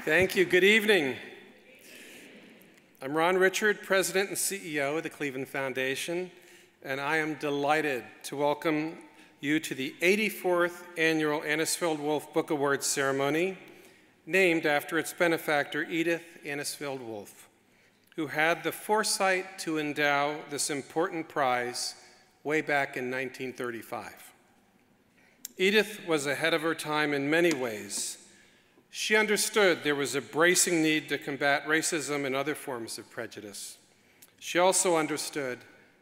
Thank you. Good evening. I'm Ron Richard, President and CEO of the Cleveland Foundation, and I am delighted to welcome you to the 84th Annual Anisfield Wolf Book Awards ceremony, named after its benefactor, Edith Anisfield Wolf, who had the foresight to endow this important prize way back in 1935. Edith was ahead of her time in many ways. She understood there was a bracing need to combat racism and other forms of prejudice. She also understood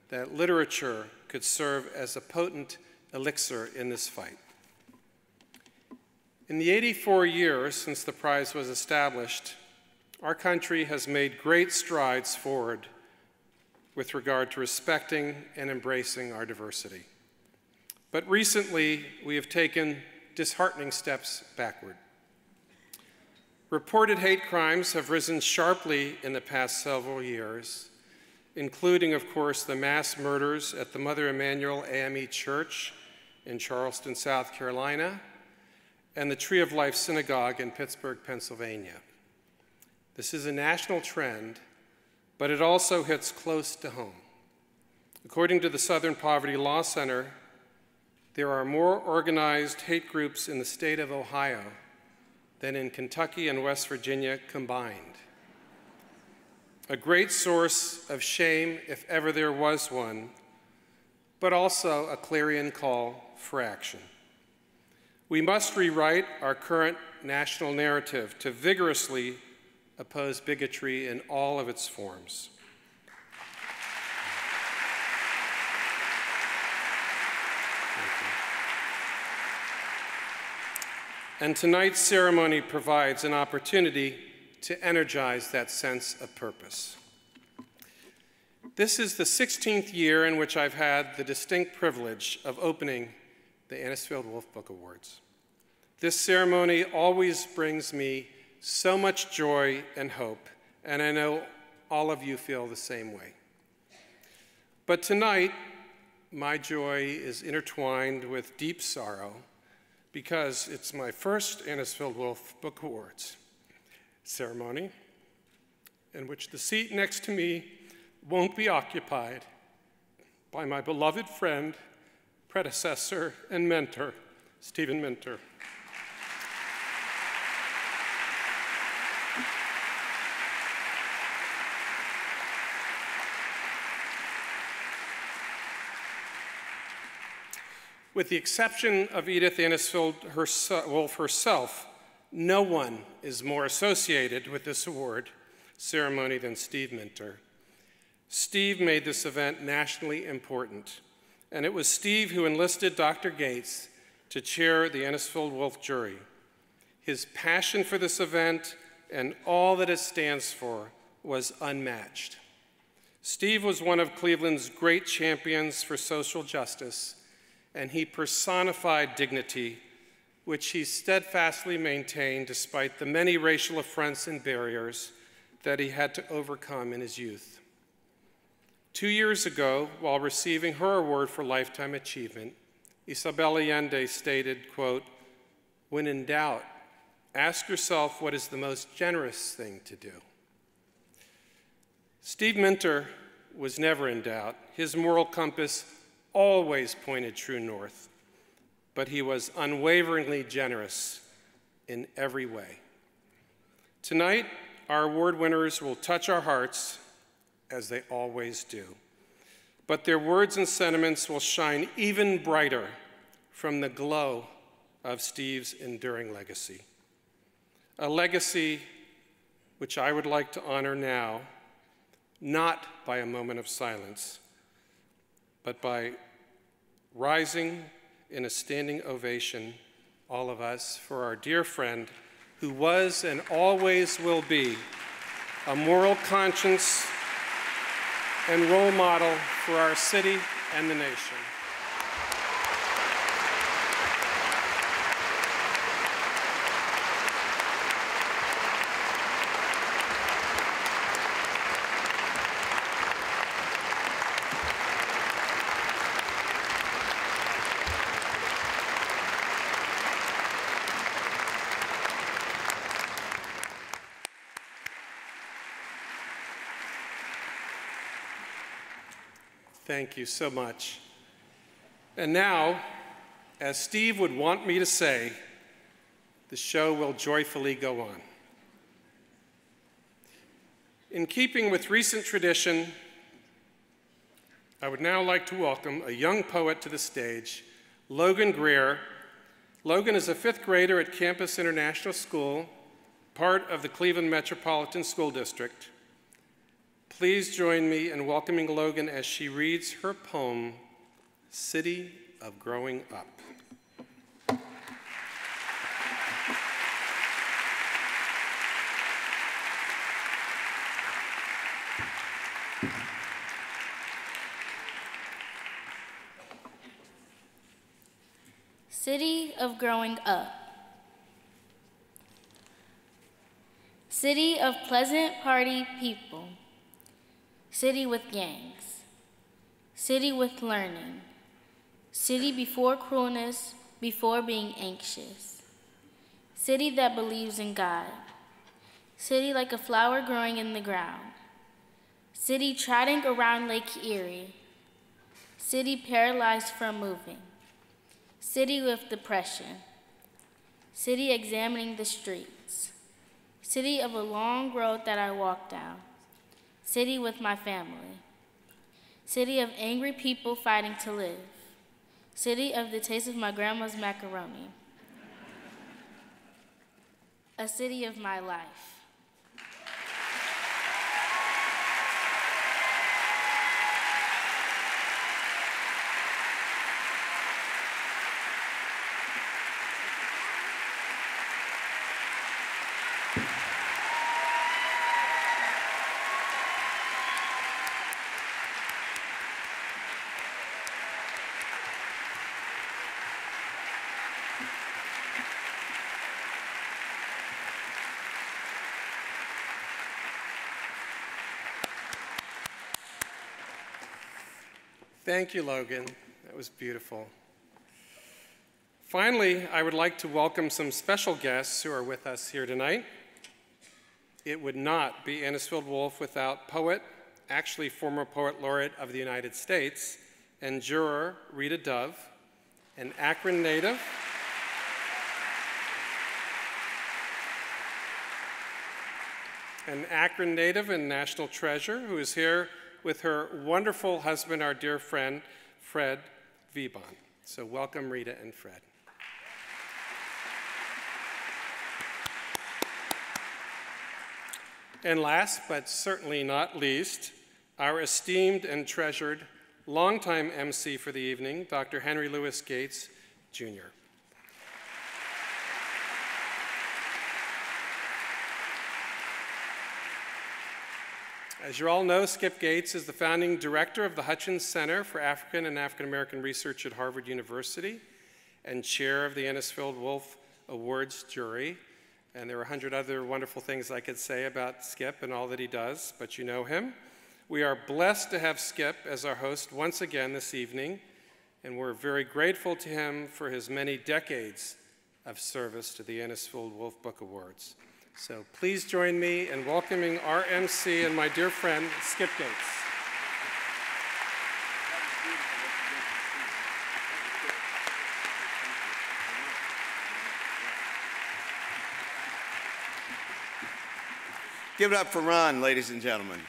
that literature could serve as a potent elixir in this fight. In the 84 years since the prize was established, our country has made great strides forward with regard to respecting and embracing our diversity. But recently, we have taken disheartening steps backward. Reported hate crimes have risen sharply in the past several years, including, of course, the mass murders at the Mother Emanuel AME Church in Charleston, South Carolina, and the Tree of Life Synagogue in Pittsburgh, Pennsylvania. This is a national trend, but it also hits close to home. According to the Southern Poverty Law Center, there are more organized hate groups in the state of Ohio than in Kentucky and West Virginia combined. A great source of shame, if ever there was one, but also a clarion call for action. We must rewrite our current national narrative to vigorously oppose bigotry in all of its forms. And tonight's ceremony provides an opportunity to energize that sense of purpose. This is the 16th year in which I've had the distinct privilege of opening the Anisfield Wolf Book Awards. This ceremony always brings me so much joy and hope, and I know all of you feel the same way. But tonight, my joy is intertwined with deep sorrow, because it's my first Anisfield Wolf Book Awards ceremony, in which the seat next to me won't be occupied by my beloved friend, predecessor, and mentor, Stephen Minter. With the exception of Edith Anisfield Wolf herself, no one is more associated with this award ceremony than Steve Minter. Steve made this event nationally important, and it was Steve who enlisted Dr. Gates to chair the Anisfield Wolf jury. His passion for this event and all that it stands for was unmatched. Steve was one of Cleveland's great champions for social justice, and he personified dignity, which he steadfastly maintained despite the many racial affronts and barriers that he had to overcome in his youth. 2 years ago, while receiving her award for Lifetime Achievement, Isabel Allende stated, quote, "When in doubt, ask yourself what is the most generous thing to do." Steve Minter was never in doubt. His moral compass always pointed true north, but he was unwaveringly generous in every way. Tonight, our award winners will touch our hearts, as they always do, but their words and sentiments will shine even brighter from the glow of Steve's enduring legacy. A legacy which I would like to honor now, not by a moment of silence, but by rising in a standing ovation, all of us, for our dear friend who was and always will be a moral conscience and role model for our city and the nation. Thank you so much. And now, as Steve would want me to say, the show will joyfully go on. In keeping with recent tradition, I would now like to welcome a young poet to the stage, Logan Greer. Logan is a 5th grader at Campus International School, part of the Cleveland Metropolitan School District. Please join me in welcoming Logan as she reads her poem, City of Growing Up. City of Growing Up. City of pleasant party people. City with gangs. City with learning. City before cruelness, before being anxious. City that believes in God. City like a flower growing in the ground. City trotting around Lake Erie. City paralyzed from moving. City with depression. City examining the streets. City of a long road that I walk down. City with my family. City of angry people fighting to live. City of the taste of my grandma's macaroni. A city of my life. Thank you, Logan. That was beautiful. Finally, I would like to welcome some special guests who are with us here tonight. It would not be Anisfield Wolf without poet, actually former Poet Laureate of the United States, and juror Rita Dove, an Akron native, and national treasure who is here with her wonderful husband, our dear friend, Fred Vebon. So welcome, Rita and Fred. And last, but certainly not least, our esteemed and treasured longtime MC for the evening, Dr. Henry Louis Gates, Jr. As you all know, Skip Gates is the founding director of the Hutchins Center for African and African American Research at Harvard University and chair of the Anisfield Wolf Awards jury. And there are 100 other wonderful things I could say about Skip and all that he does, but you know him. We are blessed to have Skip as our host once again this evening, and we're very grateful to him for his many decades of service to the Anisfield Wolf Book Awards. So please join me in welcoming our MC and my dear friend, Skip Gates. Give it up for Ron, ladies and gentlemen.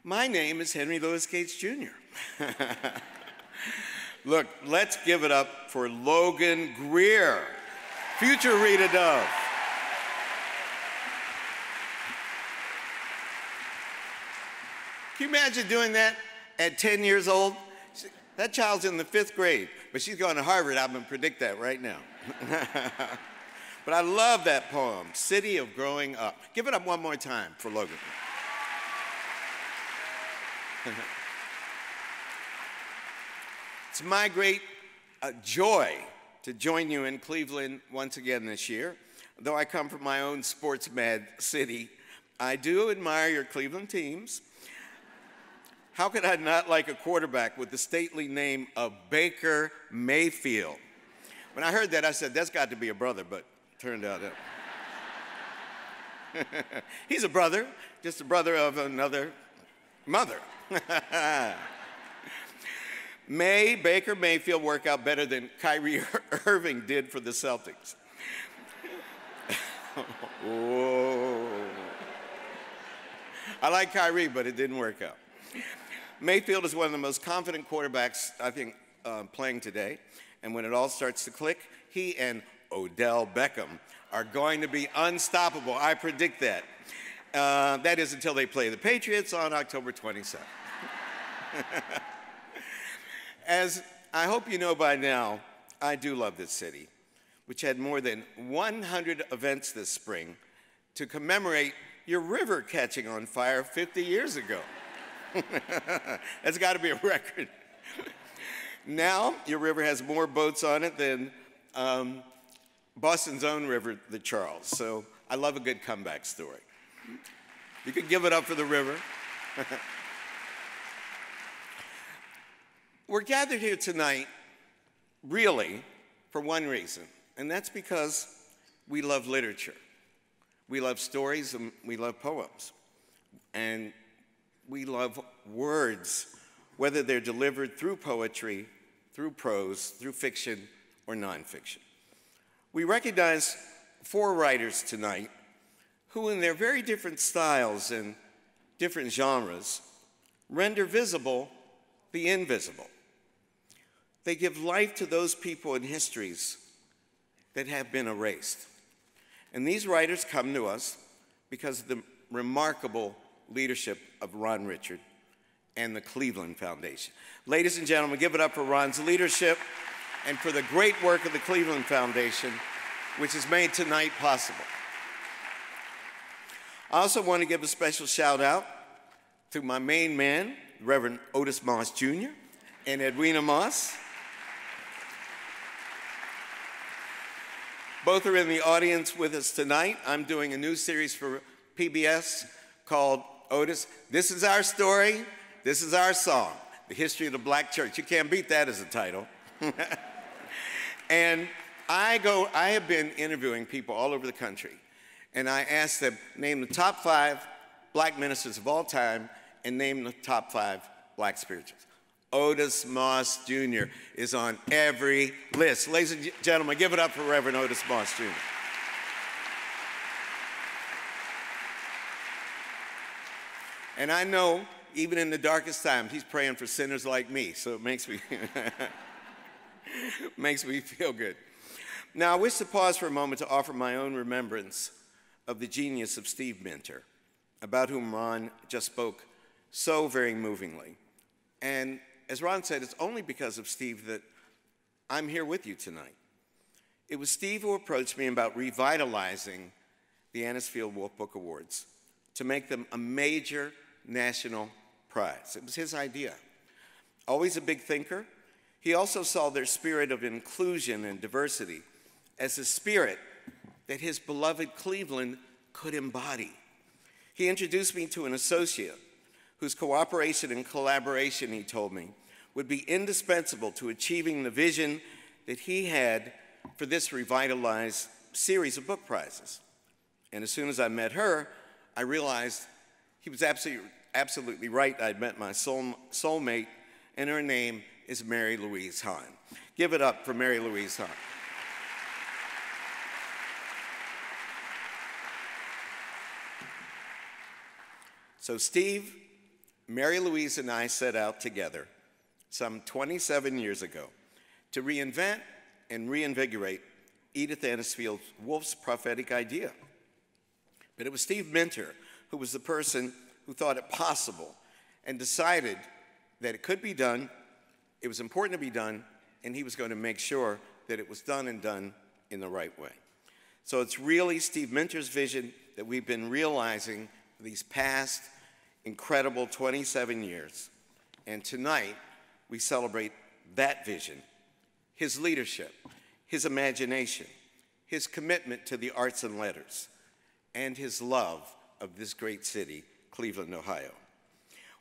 My name is Henry Louis Gates, Jr. Look, let's give it up for Logan Greer, future Rita Dove. Can you imagine doing that at 10 years old? That child's in the 5th grade, but she's going to Harvard. I'm going to predict that right now. But I love that poem, City of Growing Up. Give it up one more time for Logan. It's my great joy to join you in Cleveland once again this year. Though I come from my own sports-mad city, I do admire your Cleveland teams. How could I not like a quarterback with the stately name of Baker Mayfield? When I heard that, I said, that's got to be a brother, but turned out that. He's a brother, just a brother of another mother. May Baker Mayfield work out better than Kyrie Irving did for the Celtics. Whoa. I like Kyrie, but it didn't work out. Mayfield is one of the most confident quarterbacks, I think, playing today. And when it all starts to click, he and Odell Beckham are going to be unstoppable. I predict that. That is until they play the Patriots on October 27th. As I hope you know by now, I do love this city, which had more than 100 events this spring to commemorate your river catching on fire 50 years ago. That's got to be a record. Now, your river has more boats on it than Boston's own river, the Charles. So I love a good comeback story. You could give it up for the river. We're gathered here tonight, really, for one reason, and that's because we love literature. We love stories and we love poems. And we love words, whether they're delivered through poetry, through prose, through fiction, or nonfiction. We recognize 4 writers tonight who, in their very different styles and different genres, render visible the invisible. They give life to those people and histories that have been erased. And these writers come to us because of the remarkable leadership of Ron Richard and the Cleveland Foundation. Ladies and gentlemen, give it up for Ron's leadership and for the great work of the Cleveland Foundation, which has made tonight possible. I also want to give a special shout out to my main man, Reverend Otis Moss Jr. and Edwina Moss. Both are in the audience with us tonight. I'm doing a new series for PBS called Otis, This Is Our Story, This Is Our Song, the history of the Black church. You can't beat that as a title. And I have been interviewing people all over the country, and I asked them, name the top 5 black ministers of all time and name the top 5 black spirituals. Otis Moss Jr. is on every list. Ladies and gentlemen, give it up for Reverend Otis Moss Jr. And I know, even in the darkest times, he's praying for sinners like me, so it makes me, makes me feel good. Now, I wish to pause for a moment to offer my own remembrance of the genius of Steve Minter, about whom Ron just spoke so very movingly. And as Ron said, it's only because of Steve that I'm here with you tonight. It was Steve who approached me about revitalizing the Anisfield Wolf Book Awards to make them a major national prize. It was his idea. Always a big thinker, he also saw their spirit of inclusion and diversity as a spirit that his beloved Cleveland could embody. He introduced me to an associate whose cooperation and collaboration, he told me, would be indispensable to achieving the vision that he had for this revitalized series of book prizes. And as soon as I met her, I realized he was absolutely right. I'd met my soulmate, and her name is Mary Louise Hahn. Give it up for Mary Louise Hahn. So Steve, Mary Louise, and I set out together some 27 years ago to reinvent and reinvigorate Edith Anisfield Wolf's prophetic idea. But it was Steve Minter who was the person who thought it possible and decided that it could be done, it was important to be done, and he was going to make sure that it was done and done in the right way. So it's really Steve Minter's vision that we've been realizing these past incredible 27 years. And tonight, we celebrate that vision, his leadership, his imagination, his commitment to the arts and letters, and his love of this great city, Cleveland, Ohio.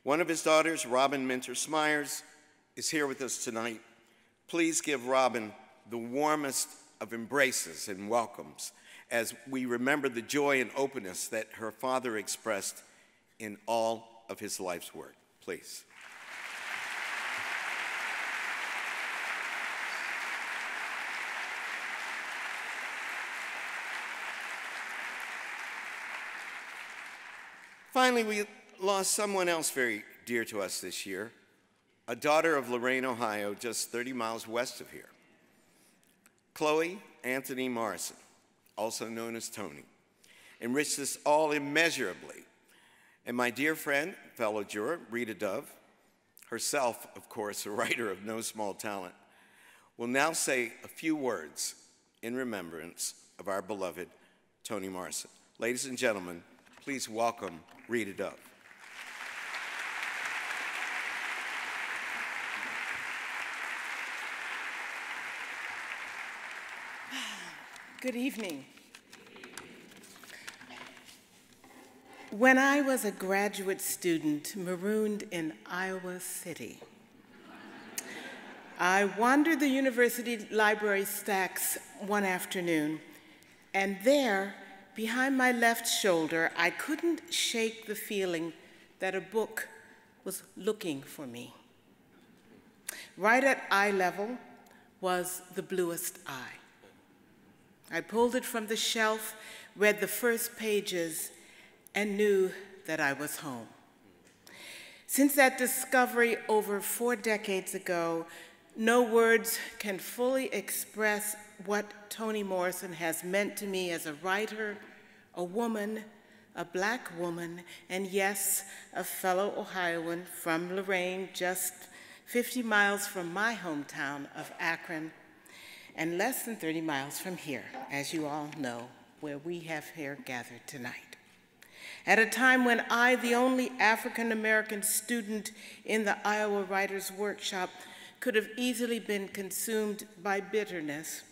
One of his daughters, Robin Minter Smyers, is here with us tonight. Please give Robin the warmest of embraces and welcomes as we remember the joy and openness that her father expressed in all of his life's work. Please. Finally, we lost someone else very dear to us this year, a daughter of Lorain, Ohio, just 30 miles west of here. Chloe Anthony Morrison, also known as Toni, enriched us all immeasurably. And my dear friend, fellow juror, Rita Dove, herself, of course, a writer of no small talent, will now say a few words in remembrance of our beloved Toni Morrison. Ladies and gentlemen, please welcome Rita Dove. Good evening. When I was a graduate student marooned in Iowa City, I wandered the university library stacks one afternoon, and there, behind my left shoulder, I couldn't shake the feeling that a book was looking for me. Right at eye level was The Bluest Eye. I pulled it from the shelf, read the first pages, and knew that I was home. Since that discovery over 4 decades ago, no words can fully express what Toni Morrison has meant to me as a writer, a woman, a Black woman, and yes, a fellow Ohioan from Lorain, just 50 miles from my hometown of Akron, and less than 30 miles from here, as you all know, where we have here gathered tonight. At a time when I, the only African-American student in the Iowa Writers' Workshop, could have easily been consumed by bitterness,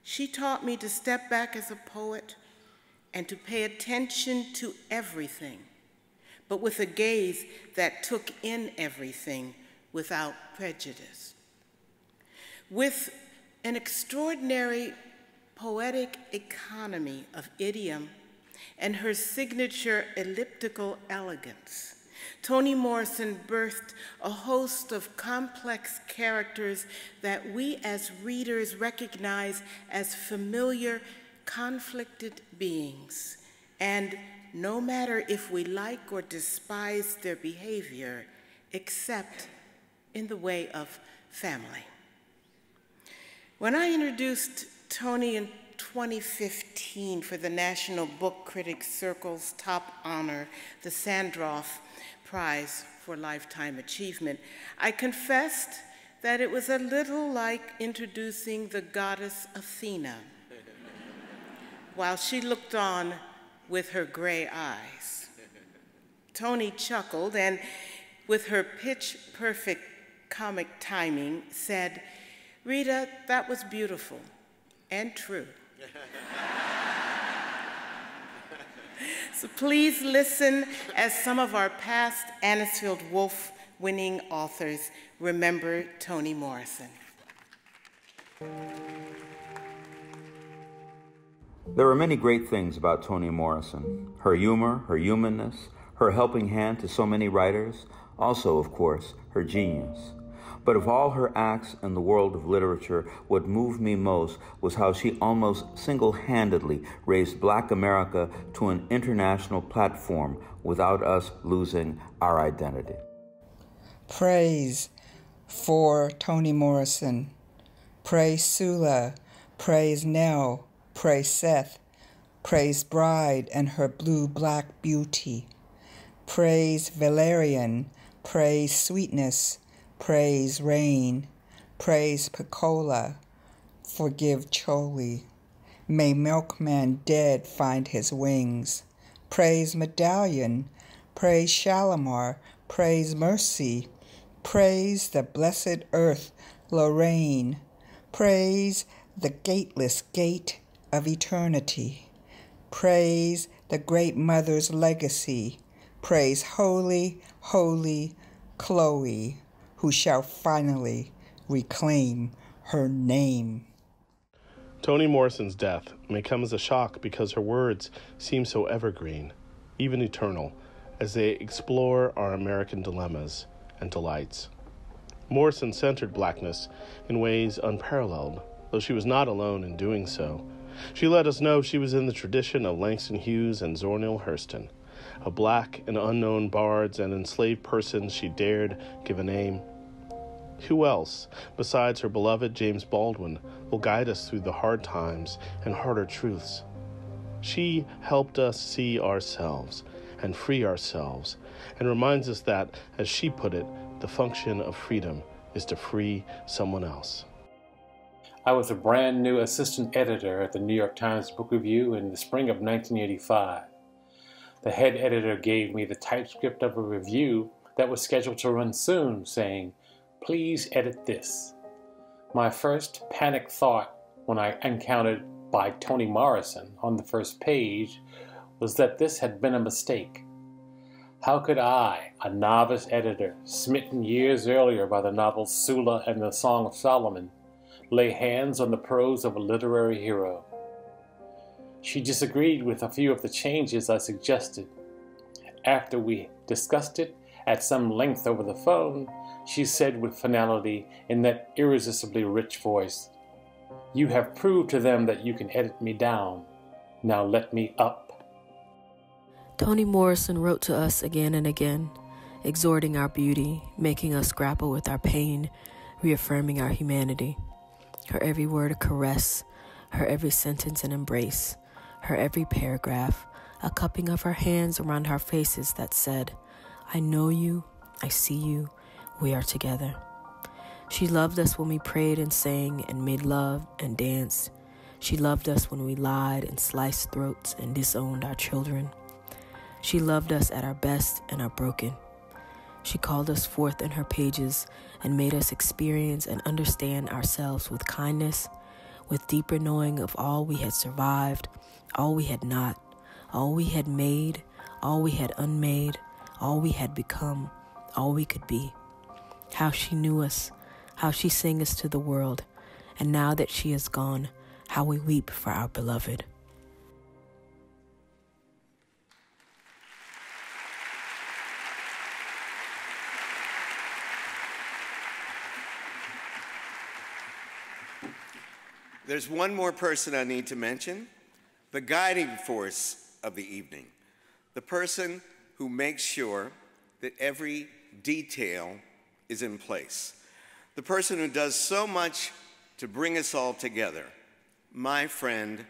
she taught me to step back as a poet and to pay attention to everything, but with a gaze that took in everything without prejudice. With an extraordinary poetic economy of idiom and her signature elliptical elegance, Toni Morrison birthed a host of complex characters that we as readers recognize as familiar, conflicted beings, and no matter if we like or despise their behavior, except in the way of family. When I introduced Toni in 2015 for the National Book Critics Circle's top honor, the Sandroff Prize for Lifetime Achievement, I confessed that it was a little like introducing the goddess Athena, while she looked on with her gray eyes. Toni chuckled and, with her pitch-perfect comic timing, said, "Rita, that was beautiful and true." So please listen as some of our past Anisfield Wolf winning authors remember Toni Morrison. There are many great things about Toni Morrison. Her humor, her humanness, her helping hand to so many writers, also, of course, her genius. But of all her acts in the world of literature, what moved me most was how she almost single-handedly raised Black America to an international platform without us losing our identity. Praise for Toni Morrison. Praise Sula. Praise Nell. Praise Seth. Praise Bride and her blue-black beauty. Praise Valerian. Praise Sweetness. Praise Rain, praise Pecola, forgive Choli. May Milkman dead find his wings. Praise Medallion, praise Shalimar, praise Mercy. Praise the blessed earth, Lorain. Praise the gateless gate of eternity. Praise the great mother's legacy. Praise holy, holy Chloe, who shall finally reclaim her name. Toni Morrison's death may come as a shock because her words seem so evergreen, even eternal, as they explore our American dilemmas and delights. Morrison centered Blackness in ways unparalleled, though she was not alone in doing so. She let us know she was in the tradition of Langston Hughes and Zora Neale Hurston, of Black and unknown bards and enslaved persons she dared give a name. Who else, besides her beloved James Baldwin, will guide us through the hard times and harder truths? She helped us see ourselves and free ourselves, and reminds us that, as she put it, the function of freedom is to free someone else. I was a brand new assistant editor at the New York Times Book Review in the spring of 1985. The head editor gave me the typescript of a review that was scheduled to run soon, saying, "Please edit this." My first panic thought when I encountered "by Toni Morrison" on the first page was that this had been a mistake. How could I, a novice editor, smitten years earlier by the novels Sula and the Song of Solomon, lay hands on the prose of a literary hero? She disagreed with a few of the changes I suggested. After we discussed it at some length over the phone, she said with finality in that irresistibly rich voice, "You have proved to them that you can edit me down. Now let me up." Toni Morrison wrote to us again and again, exhorting our beauty, making us grapple with our pain, reaffirming our humanity. Her every word a caress, her every sentence an embrace, her every paragraph a cupping of her hands around our faces that said, "I know you, I see you, we are together." She loved us when we prayed and sang and made love and danced. She loved us when we lied and sliced throats and disowned our children. She loved us at our best and our broken. She called us forth in her pages and made us experience and understand ourselves with kindness, with deeper knowing of all we had survived, all we had not, all we had made, all we had unmade, all we had become, all we could be. How she knew us, how she sang us to the world, and now that she is gone, how we weep for our beloved. There's one more person I need to mention, the guiding force of the evening, the person who makes sure that every detail is in place, the person who does so much to bring us all together, my friend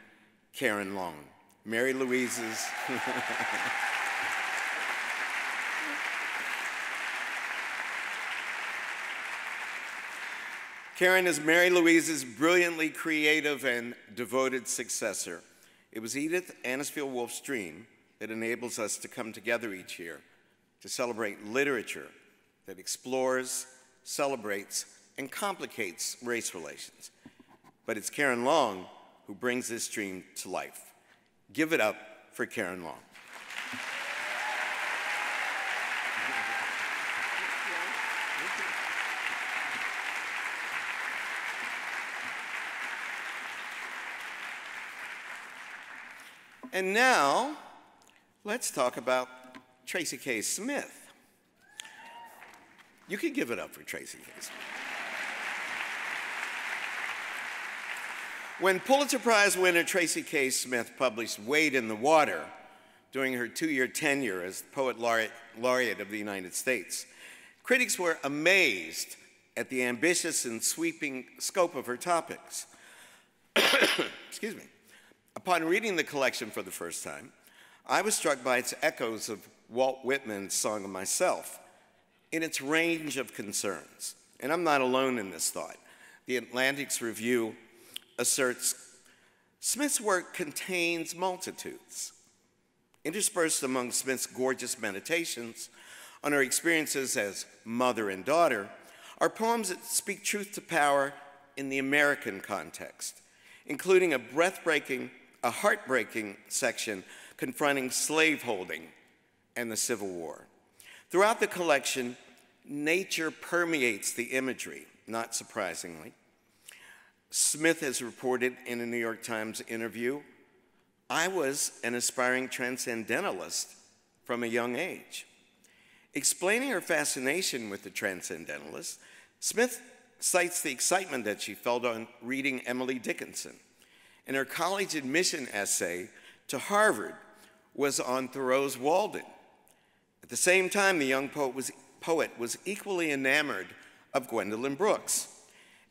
Karen Long, Mary Louise's Karen is Mary Louise's brilliantly creative and devoted successor. It was Edith Anisfield Wolf's dream that enables us to come together each year to celebrate literature that explores, celebrates, and complicates race relations. But it's Karen Long who brings this dream to life. Give it up for Karen Long. And now, let's talk about Tracy K. Smith. You can give it up for Tracy K. Smith. When Pulitzer Prize winner Tracy K. Smith published Wade in the Water during her 2-year tenure as Poet Laureate of the United States, critics were amazed at the ambitious and sweeping scope of her topics. Excuse me. Upon reading the collection for the first time, I was struck by its echoes of Walt Whitman's Song of Myself in its range of concerns. And I'm not alone in this thought. The Atlantic's review asserts, Smith's work contains multitudes. Interspersed among Smith's gorgeous meditations on her experiences as mother and daughter are poems that speak truth to power in the American context, including a heartbreaking section confronting slaveholding and the Civil War. Throughout the collection, nature permeates the imagery, not surprisingly. Smith has reported in a New York Times interview, "I was an aspiring transcendentalist from a young age." Explaining her fascination with the transcendentalists, Smith cites the excitement that she felt on reading Emily Dickinson, and her college admission essay to Harvard was on Thoreau's Walden. At the same time, the young poet was equally enamored of Gwendolyn Brooks,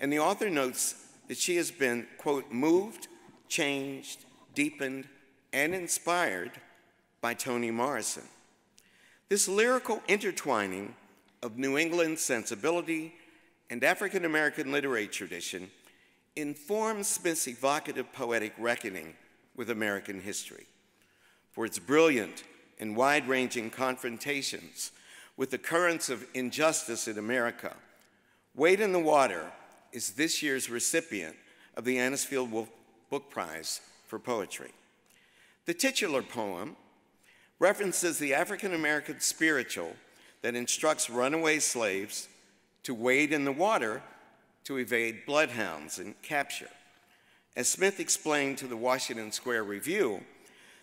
and the author notes that she has been, quote, moved, changed, deepened, and inspired by Toni Morrison. This lyrical intertwining of New England sensibility and African American literary tradition informs Smith's evocative poetic reckoning with American history. For its brilliant and wide-ranging confrontations with the currents of injustice in America, Wade in the Water is this year's recipient of the Anisfield Wolf Book Prize for Poetry. The titular poem references the African-American spiritual that instructs runaway slaves to wade in the water to evade bloodhounds and capture. As Smith explained to the Washington Square Review,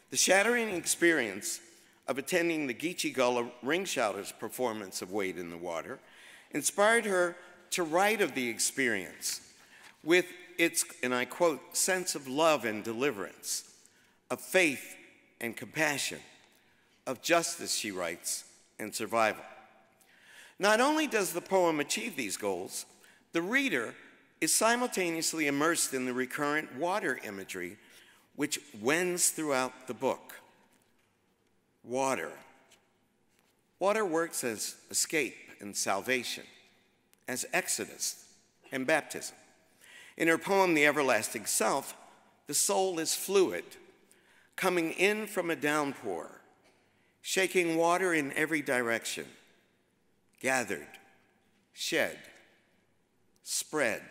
the shattering experience of attending the Geechee Gullah Ring Shouters performance of Wade in the Water inspired her to write of the experience with its, and I quote, sense of love and deliverance, of faith and compassion, of justice, she writes, and survival. Not only does the poem achieve these goals, the reader is simultaneously immersed in the recurrent water imagery which wends throughout the book. Water. Water works as escape and salvation, as exodus and baptism. In her poem, The Everlasting Self, the soul is fluid, coming in from a downpour, shaking water in every direction, gathered, shed, spread,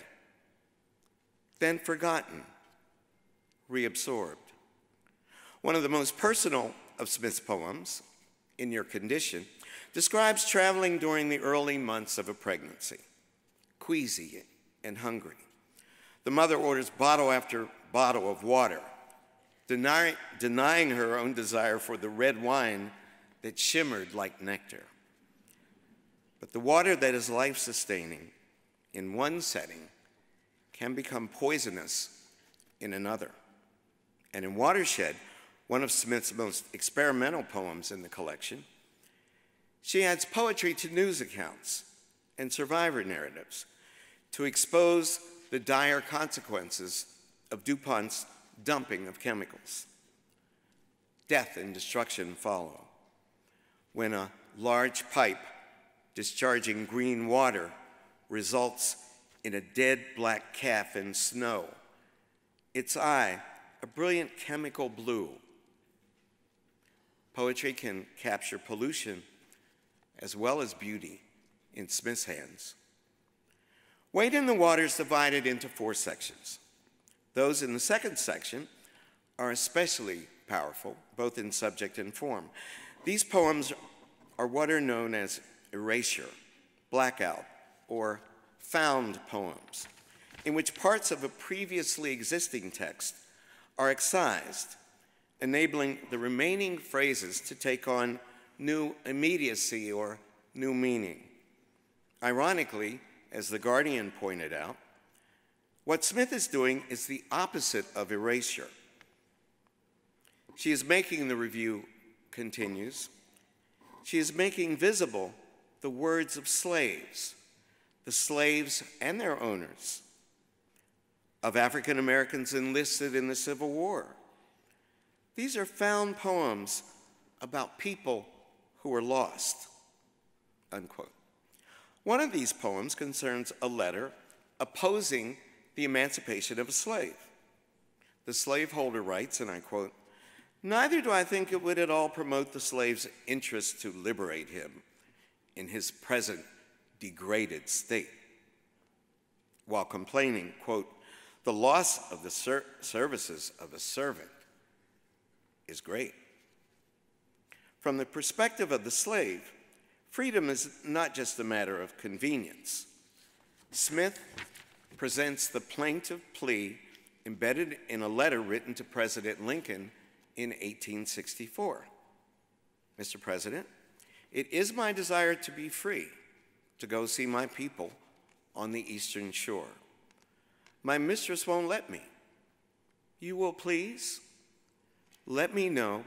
then forgotten, reabsorbed. One of the most personal of Smith's poems, In Your Condition, describes traveling during the early months of a pregnancy, queasy and hungry. The mother orders bottle after bottle of water, denying her own desire for the red wine that shimmered like nectar. But the water that is life-sustaining in one setting can become poisonous in another. And in Watershed, one of Smith's most experimental poems in the collection, she adds poetry to news accounts and survivor narratives to expose the dire consequences of DuPont's dumping of chemicals. Death and destruction follow when a large pipe discharging green water results in a dead black calf in snow, its eye a brilliant chemical blue. Poetry can capture pollution as well as beauty in Smith's hands. Wade in the Water is divided into 4 sections. Those in the second section are especially powerful, both in subject and form. These poems are what are known as erasure, blackout, or found poems, in which parts of a previously existing text are excised, enabling the remaining phrases to take on new immediacy or new meaning. Ironically, as The Guardian pointed out, what Smith is doing is the opposite of erasure. She is making, the review continues, she is making visible the words of slaves, the slaves and their owners, of African Americans enlisted in the Civil War. These are found poems about people who were lost, unquote. One of these poems concerns a letter opposing the emancipation of a slave. The slaveholder writes, and I quote, "Neither do I think it would at all promote the slave's interest to liberate him in his present degraded state," while complaining, quote, "The loss of the services of a servant is great." From the perspective of the slave, freedom is not just a matter of convenience. Smith presents the plaintive plea embedded in a letter written to President Lincoln in 1864. Mr. President, it is my desire to be free, to go see my people on the Eastern Shore. My mistress won't let me. You will please let me know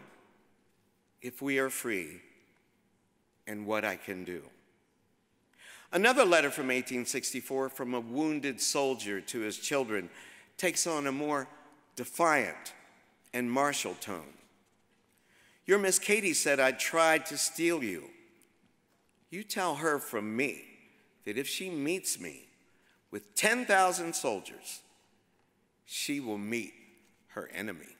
if we are free and what I can do. Another letter from 1864 from a wounded soldier to his children takes on a more defiant and martial tone. Your Miss Katie said I tried to steal you. You tell her from me that if she meets me with 10,000 soldiers, she will meet her enemy.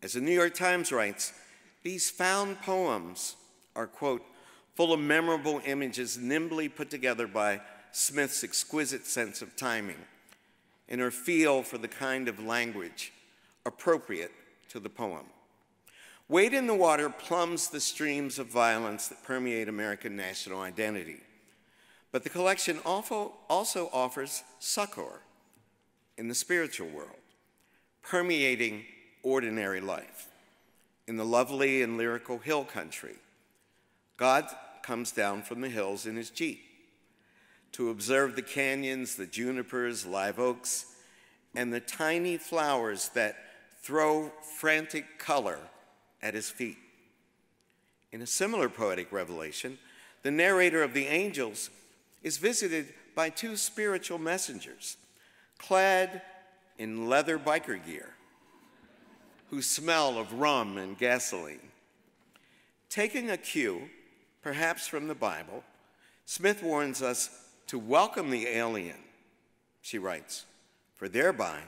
As the New York Times writes, these found poems are, quote, full of memorable images nimbly put together by Smith's exquisite sense of timing and her feel for the kind of language appropriate to the poem. Wade in the Water plumbs the streams of violence that permeate American national identity. But the collection also offers succor in the spiritual world, permeating ordinary life. In the lovely and lyrical hill country, God comes down from the hills in his Jeep to observe the canyons, the junipers, live oaks, and the tiny flowers that throw frantic color at his feet. In a similar poetic revelation, the narrator of the Angels is visited by two spiritual messengers, clad in leather biker gear, who smell of rum and gasoline. Taking a cue, perhaps from the Bible, Smith warns us to welcome the alien, she writes, for thereby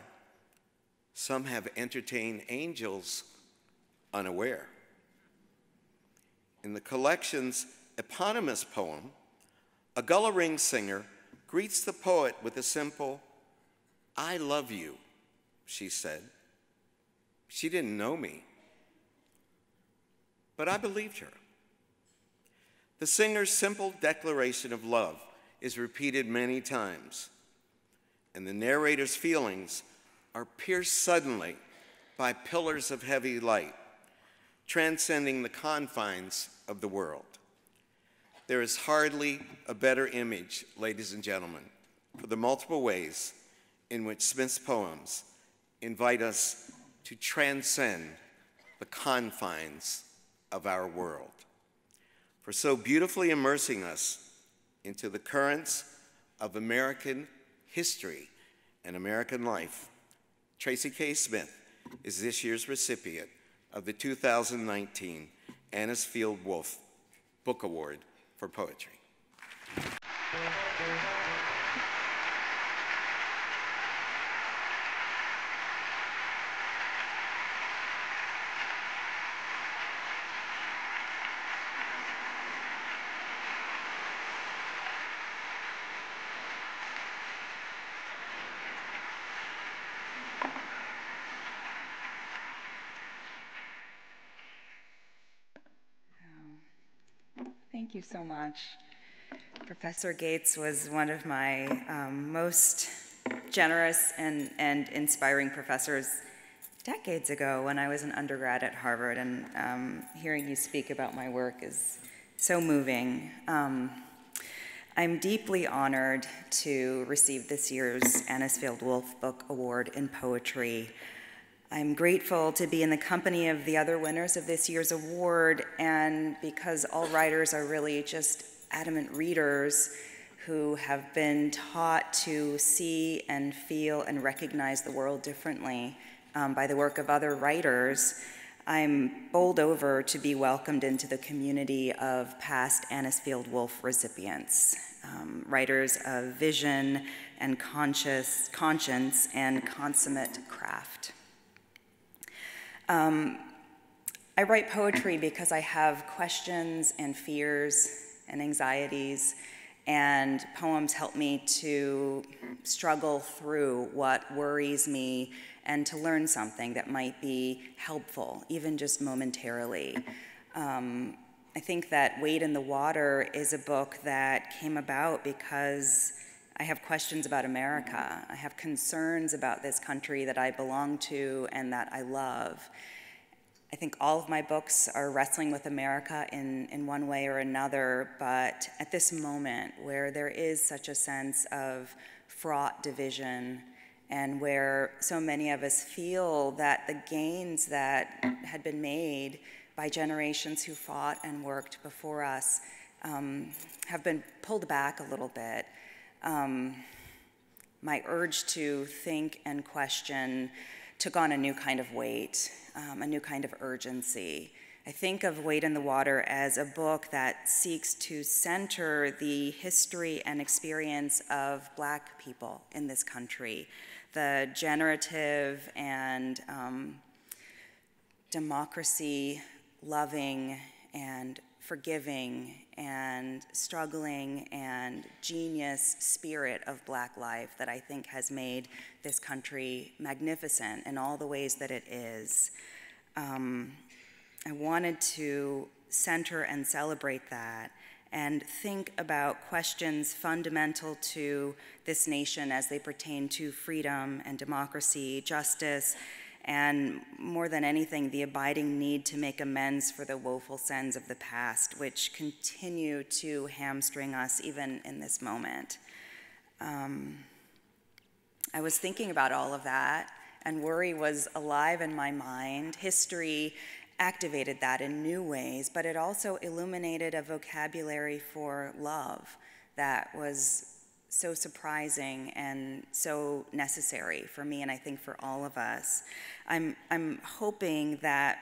some have entertained angels unaware. In the collection's eponymous poem, a Gullah Ring singer greets the poet with a simple, I love you, she said. She didn't know me, but I believed her. The singer's simple declaration of love is repeated many times, and the narrator's feelings are pierced suddenly by pillars of heavy light, transcending the confines of the world. There is hardly a better image, ladies and gentlemen, for the multiple ways in which Smith's poems invite us to transcend the confines of our world. For so beautifully immersing us into the currents of American history and American life, Tracy K. Smith is this year's recipient of the 2019 Anisfield Wolf Book Award for Poetry. Thank you so much. Professor Gates was one of my most generous and inspiring professors decades ago when I was an undergrad at Harvard, and hearing you speak about my work is so moving. I'm deeply honored to receive this year's Anisfield Wolf Book Award in Poetry. I'm grateful to be in the company of the other winners of this year's award, and because all writers are really just adamant readers who have been taught to see and feel and recognize the world differently by the work of other writers, I'm bowled over to be welcomed into the community of past Anisfield Wolf recipients, writers of vision and conscience and consummate craft. I write poetry because I have questions and fears and anxieties, and poems help me to struggle through what worries me and to learn something that might be helpful, even just momentarily. I think that Wade in the Water is a book that came about because I have questions about America. I have concerns about this country that I belong to and that I love. I think all of my books are wrestling with America in one way or another, but at this moment where there is such a sense of fraught division and where so many of us feel that the gains that had been made by generations who fought and worked before us have been pulled back a little bit. My urge to think and question took on a new kind of weight, a new kind of urgency. I think of Wade in the Water as a book that seeks to center the history and experience of Black people in this country, the generative and democracy-loving and forgiving and struggling and genius spirit of Black life that I think has made this country magnificent in all the ways that it is. I wanted to center and celebrate that and think about questions fundamental to this nation as they pertain to freedom and democracy, justice, and more than anything, the abiding need to make amends for the woeful sins of the past, which continue to hamstring us even in this moment. I was thinking about all of that, and worry was alive in my mind. History activated that in new ways, but it also illuminated a vocabulary for love that was so surprising and so necessary for me, and I think for all of us. I'm hoping that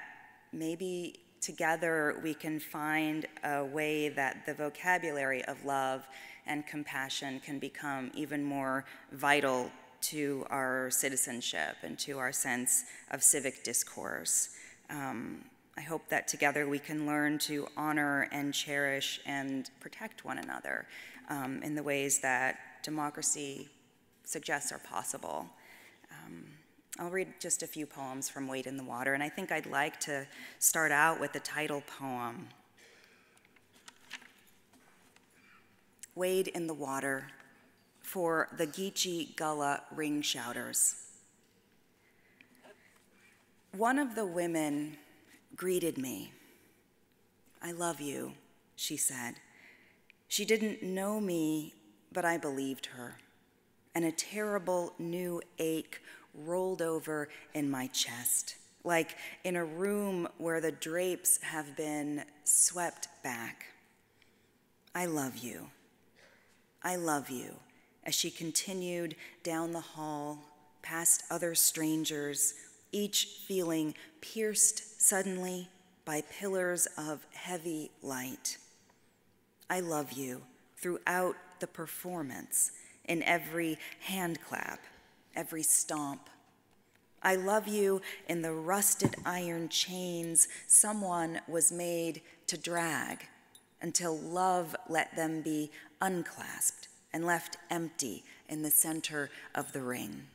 maybe together we can find a way that the vocabulary of love and compassion can become even more vital to our citizenship and to our sense of civic discourse. I hope that together we can learn to honor and cherish and protect one another in the ways that democracy suggests are possible. I'll read just a few poems from Wade in the Water, and I think I'd like to start out with the title poem. Wade in the Water, for the Geechee Gullah ring shouters. One of the women greeted me. "I love you," she said. She didn't know me, but I believed her, and a terrible new ache rolled over in my chest, like in a room where the drapes have been swept back. "I love you. I love you," as she continued down the hall, past other strangers, each feeling pierced suddenly by pillars of heavy light. "I love you" throughout the performance, in every hand clap, every stomp. "I love you" in the rusted iron chains someone was made to drag until love let them be unclasped and left empty in the center of the ring.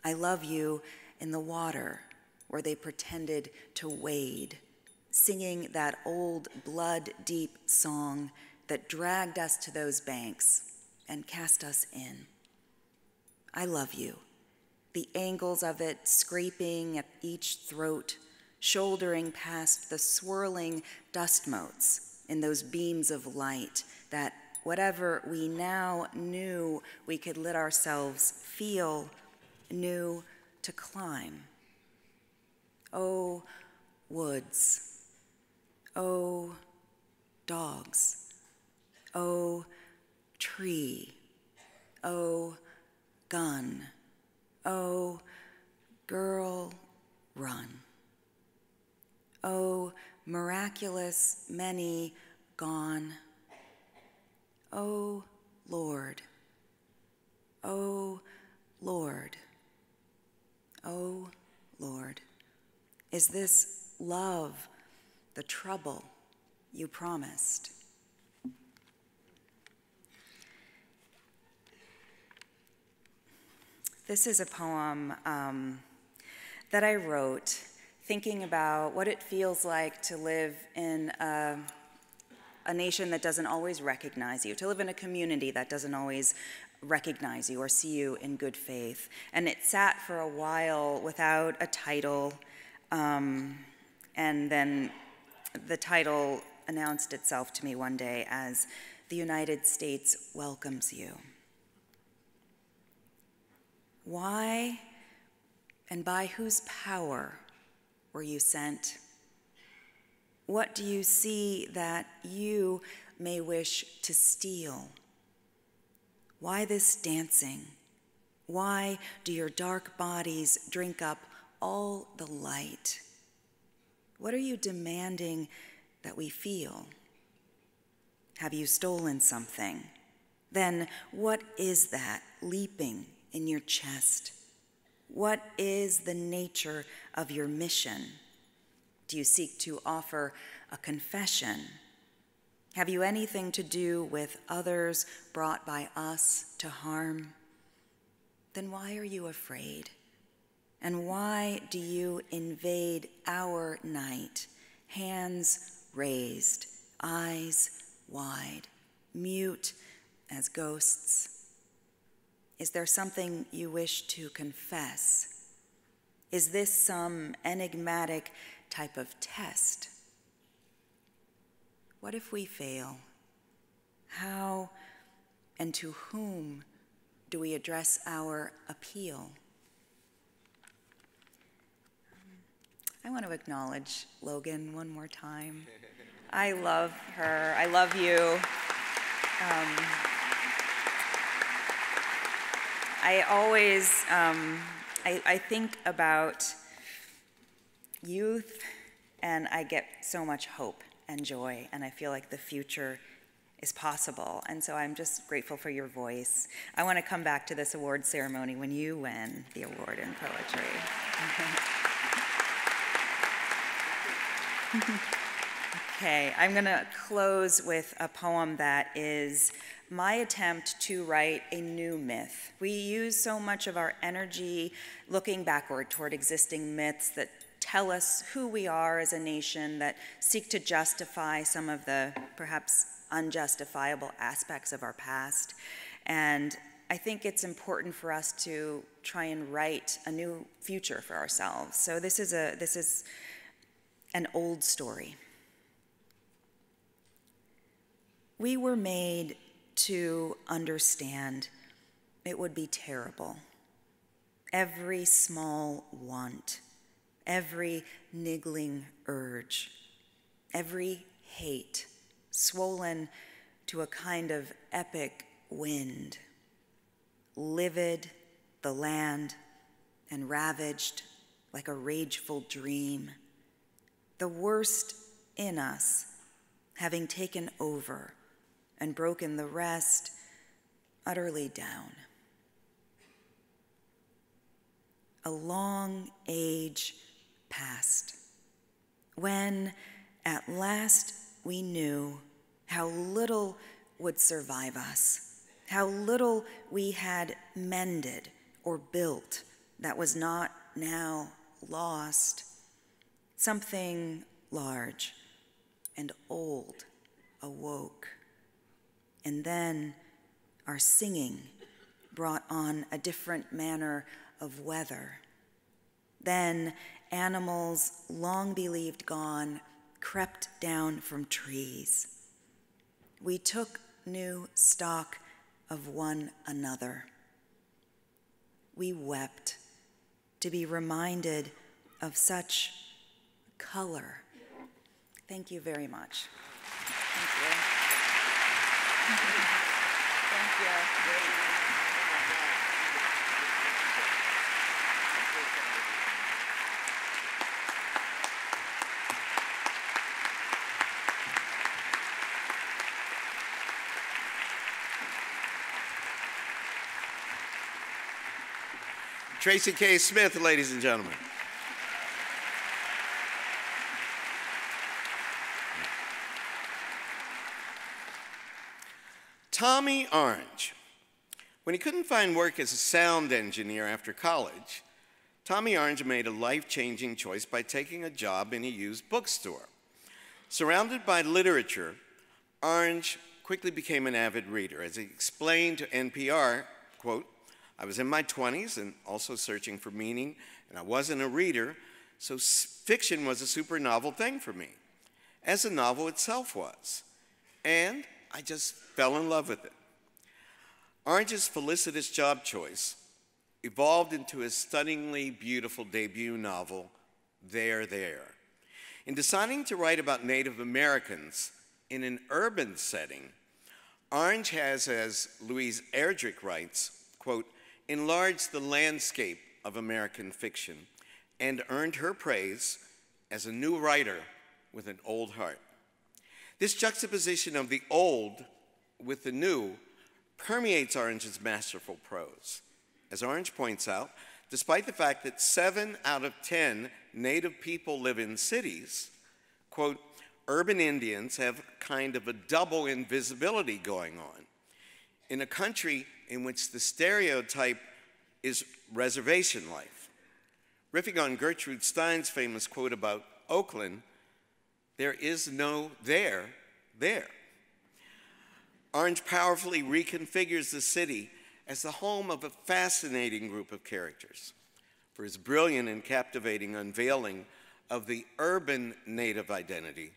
"I love you" in the water where they pretended to wade, singing that old blood-deep song that dragged us to those banks and cast us in. "I love you," the angles of it scraping at each throat, shouldering past the swirling dust motes in those beams of light that whatever we now knew we could let ourselves feel, knew to climb. Oh, woods. Oh, dogs. Oh, tree. Oh, gun. Oh, girl, run. Oh, miraculous many gone. Oh, Lord. Oh, Lord. Oh, Lord. Is this love the trouble you promised? This is a poem that I wrote thinking about what it feels like to live in a a nation that doesn't always recognize you, to live in a community that doesn't always recognize you or see you in good faith. And it sat for a while without a title, and then the title announced itself to me one day as "The United States welcomes you." Why and by whose power were you sent? What do you see that you may wish to steal? Why this dancing? Why do your dark bodies drink up all the light? What are you demanding that we feel? Have you stolen something? Then what is that leaping in your chest? What is the nature of your mission? Do you seek to offer a confession? Have you anything to do with others brought by us to harm? Then why are you afraid? And why do you invade our night, hands raised, eyes wide, mute as ghosts? Is there something you wish to confess? Is this some enigmatic type of test? What if we fail? How and to whom do we address our appeal? I want to acknowledge Logan one more time. I love her. I love you. I always, I think about youth, and I get so much hope and joy, and I feel like the future is possible. And so I'm just grateful for your voice. I want to come back to this award ceremony when you win the award in poetry. Okay, I'm going to close with a poem that is my attempt to write a new myth. We use so much of our energy looking backward toward existing myths that tell us who we are as a nation, that seek to justify some of the perhaps unjustifiable aspects of our past. And I think it's important for us to try and write a new future for ourselves. So this is an old story. We were made to understand it would be terrible. Every small want, every niggling urge, every hate swollen to a kind of epic wind, livid the land and ravaged like a rageful dream, the worst in us having taken over and broken the rest utterly down. A long age passed when at last we knew how little would survive us, how little we had mended or built that was not now lost. Something large and old awoke. And then our singing brought on a different manner of weather. Then animals long believed gone crept down from trees. We took new stock of one another. We wept to be reminded of such color. Thank you very much. Thank you. Thank you. Tracy K. Smith, ladies and gentlemen. Tommy Orange. When he couldn't find work as a sound engineer after college, Tommy Orange made a life-changing choice by taking a job in a used bookstore. Surrounded by literature, Orange quickly became an avid reader. As he explained to NPR, quote, "I was in my 20s and also searching for meaning, and I wasn't a reader, so fiction was a super novel thing for me, as the novel itself was. And I just fell in love with it." Orange's felicitous job choice evolved into his stunningly beautiful debut novel, There, There. In deciding to write about Native Americans in an urban setting, Orange has, as Louise Erdrich writes, quote, "enlarged the landscape of American fiction and earned her praise as a new writer with an old heart." This juxtaposition of the old with the new permeates Orange's masterful prose. As Orange points out, despite the fact that 7 out of 10 Native people live in cities, quote, "urban Indians have kind of a double invisibility going on. In a country in which the stereotype is reservation life." Riffing on Gertrude Stein's famous quote about Oakland, "there is no there." Orange powerfully reconfigures the city as the home of a fascinating group of characters. For his brilliant and captivating unveiling of the urban Native identity,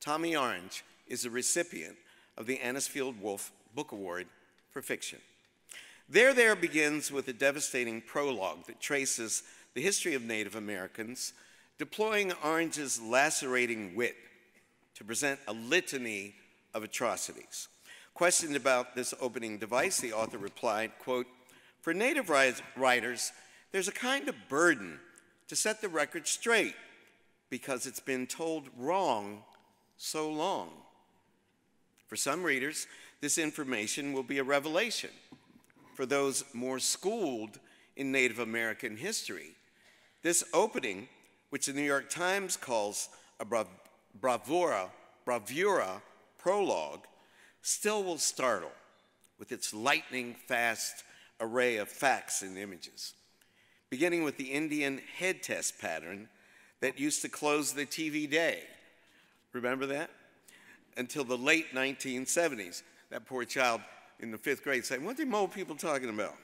Tommy Orange is a recipient of the Anisfield Wolf Book Award for Fiction. There, There begins with a devastating prologue that traces the history of Native Americans, deploying Orange's lacerating wit to present a litany of atrocities. Questioned about this opening device, the author replied, quote, "For Native writers, there's a kind of burden to set the record straight because it's been told wrong so long. For some readers, this information will be a revelation. For those more schooled in Native American history, this opening, which the New York Times calls a bravura prologue, still will startle with its lightning-fast array of facts and images, beginning with the Indian head test pattern that used to close the TV day. Remember that? Until the late 1970s. That poor child in the 5th grade saying, "What are mole people talking about?"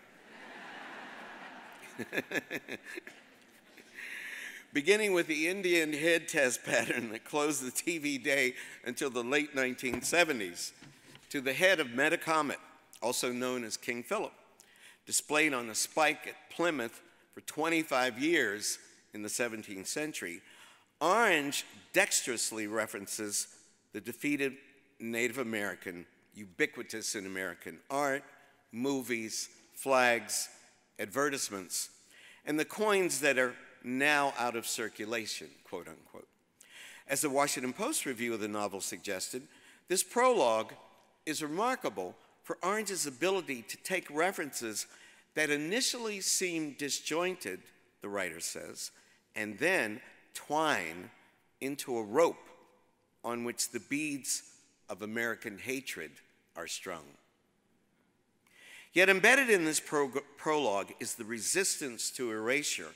Beginning with the Indian head test pattern that closed the TV day until the late 1970s, to the head of Metacomet, also known as King Philip, displayed on a spike at Plymouth for 25 years in the 17th century, Orange dexterously references the defeated Native American, ubiquitous in American art, movies, flags, advertisements, and the coins that are now out of circulation, quote unquote. As the Washington Post review of the novel suggested, this prologue is remarkable for Orange's ability to take references that initially seem disjointed, the writer says, and then twine into a rope on which the beads of American hatred are strung. Yet embedded in this prologue is the resistance to erasure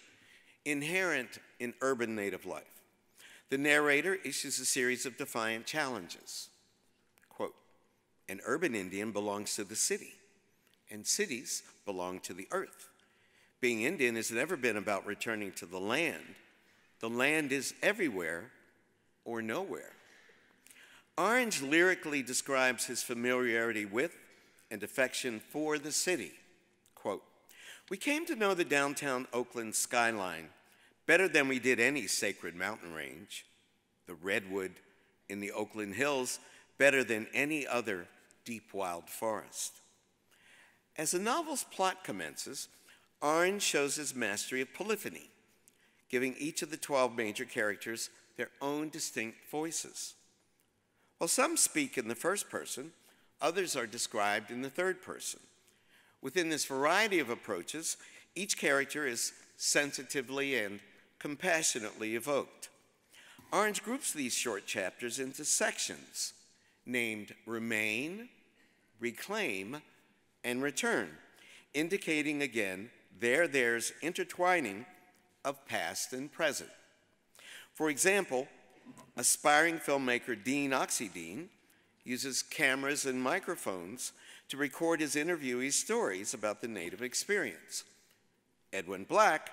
inherent in urban Native life. The narrator issues a series of defiant challenges. Quote, "An urban Indian belongs to the city, and cities belong to the earth. Being Indian has never been about returning to the land. The land is everywhere or nowhere." Orange lyrically describes his familiarity with and affection for the city. Quote, "We came to know the downtown Oakland skyline better than we did any sacred mountain range, the redwood in the Oakland Hills better than any other deep wild forest." As the novel's plot commences, Orange shows his mastery of polyphony, giving each of the 12 major characters their own distinct voices. While some speak in the first person, others are described in the third person. Within this variety of approaches, each character is sensitively and compassionately evoked. Orange groups these short chapters into sections named Remain, Reclaim, and Return, indicating again there's intertwining of past and present. For example, aspiring filmmaker Dean Oxydine uses cameras and microphones to record his interviewees' stories about the Native experience. Edwin Black,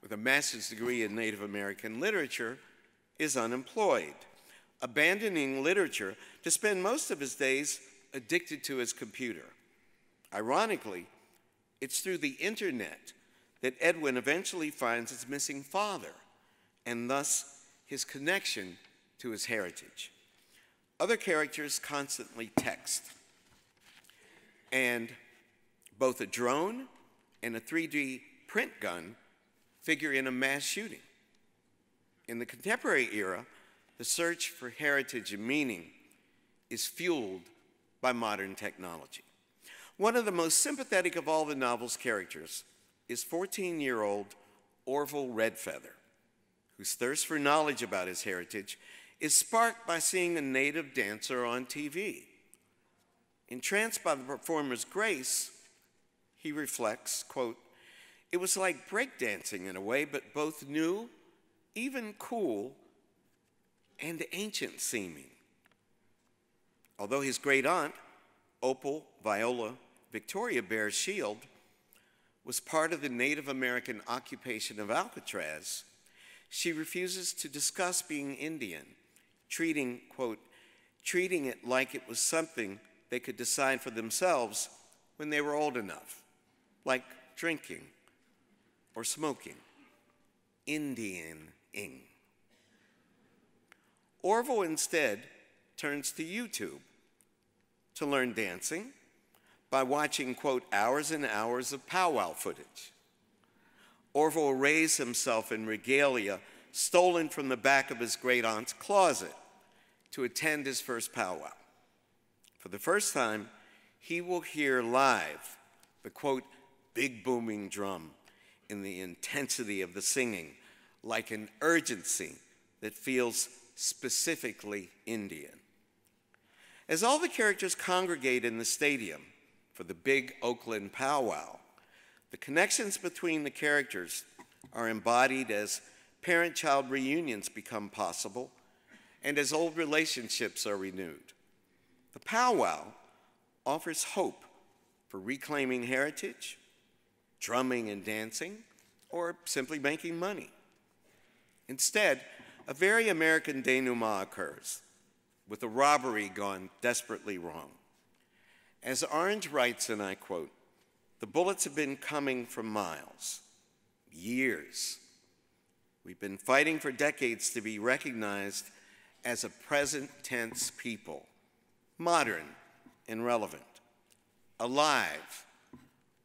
with a master's degree in Native American literature, is unemployed, abandoning literature to spend most of his days addicted to his computer. Ironically, it's through the internet that Edwin eventually finds his missing father, and thus his connection to his heritage. Other characters constantly text, and both a drone and a 3D print gun figure in a mass shooting. In the contemporary era, the search for heritage and meaning is fueled by modern technology. One of the most sympathetic of all the novel's characters is 14-year-old Orville Redfeather, whose thirst for knowledge about his heritage is sparked by seeing a native dancer on TV. Entranced by the performer's grace, he reflects, quote, "It was like breakdancing in a way, but both new, even cool, and ancient seeming." Although his great aunt, Opal Viola Victoria Bear Shield, was part of the Native American occupation of Alcatraz, she refuses to discuss being Indian, treating it like it was something they could decide for themselves when they were old enough, like drinking or smoking. Indianing. Orville instead turns to YouTube to learn dancing by watching, quote, hours and hours of powwow footage. Orville arrays himself in regalia stolen from the back of his great-aunt's closet to attend his first powwow. For the first time, he will hear live the, quote, big booming drum in the intensity of the singing, like an urgency that feels specifically Indian. As all the characters congregate in the stadium for the big Oakland powwow, the connections between the characters are embodied as parent-child reunions become possible and as old relationships are renewed. The powwow offers hope for reclaiming heritage, drumming and dancing, or simply making money. Instead, a very American denouement occurs, with a robbery gone desperately wrong. As Orange writes, and I quote, "The bullets have been coming for miles, years. We've been fighting for decades to be recognized as a present tense people, modern and relevant, alive,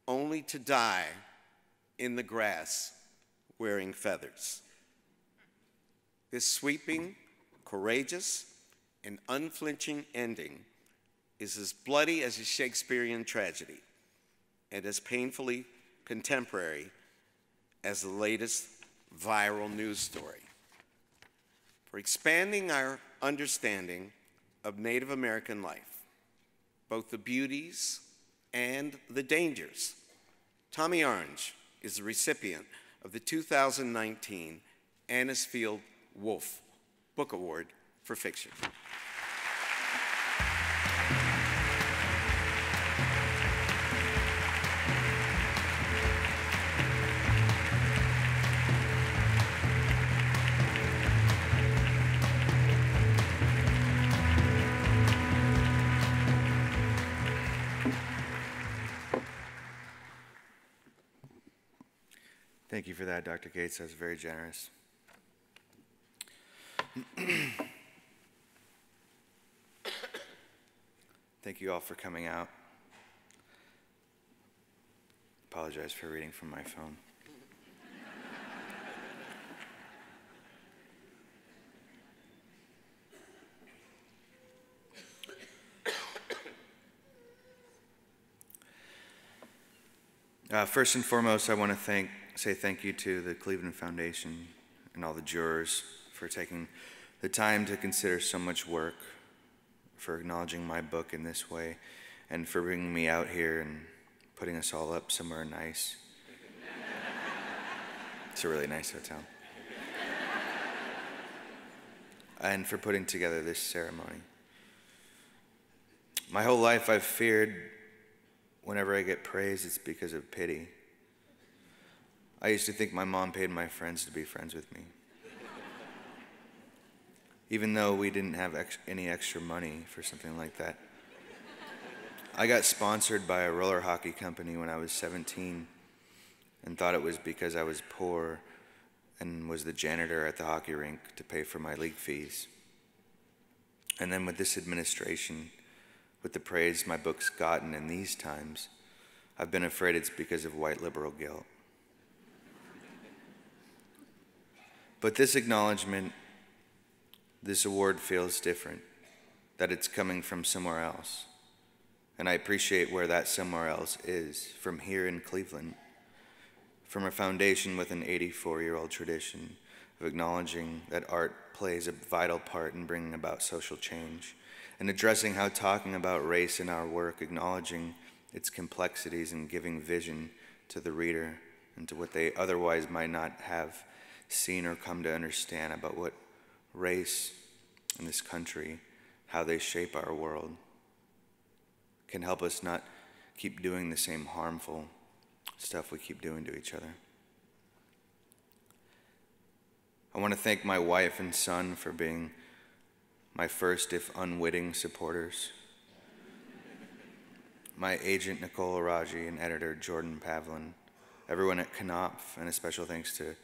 only to die in the grass wearing feathers." This sweeping, courageous, and unflinching ending is as bloody as a Shakespearean tragedy and as painfully contemporary as the latest viral news story. For expanding our understanding of Native American life, both the beauties and the dangers, Tommy Orange is the recipient of the 2019 Anisfield Wolf Book Award for Fiction. Thank you for that, Dr. Gates. That was very generous. Thank you all for coming out. Apologize for reading from my phone. First and foremost, I want to say thank you to the Cleveland Foundation and all the jurors for taking the time to consider so much work, for acknowledging my book in this way, and for bringing me out here and putting us all up somewhere nice. It's a really nice hotel. And for putting together this ceremony. My whole life I've feared whenever I get praise, it's because of pity. I used to think my mom paid my friends to be friends with me. Even though we didn't have any extra money for something like that. I got sponsored by a roller hockey company when I was 17 and thought it was because I was poor and was the janitor at the hockey rink to pay for my league fees. And then with this administration, with the praise my book's gotten in these times, I've been afraid it's because of white liberal guilt. But this acknowledgement, this award feels different, that it's coming from somewhere else. And I appreciate where that somewhere else is, from here in Cleveland, from a foundation with an 84-year-old tradition of acknowledging that art plays a vital part in bringing about social change, and addressing how talking about race in our work, acknowledging its complexities and giving vision to the reader and to what they otherwise might not have seen or come to understand about what race in this country, how they shape our world, can help us not keep doing the same harmful stuff we keep doing to each other. I want to thank my wife and son for being my first, if unwitting, supporters. My agent, Nicole Araji, and editor, Jordan Pavlin, everyone at Knopf, and a special thanks to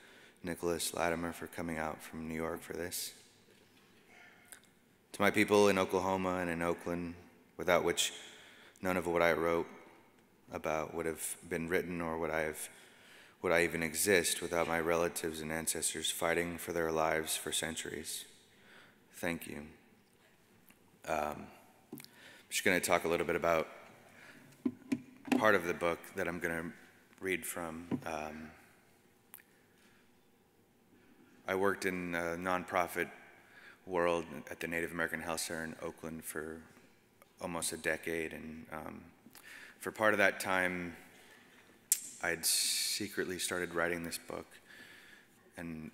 Nicholas Latimer for coming out from New York for this. To my people in Oklahoma and in Oakland, without which none of what I wrote about would have been written, or would I even exist without my relatives and ancestors fighting for their lives for centuries. Thank you. I'm just going to talk a little bit about part of the book that I'm going to read from. I worked in a nonprofit world at the Native American Health Center in Oakland for almost a decade, and for part of that time, I'd secretly started writing this book, and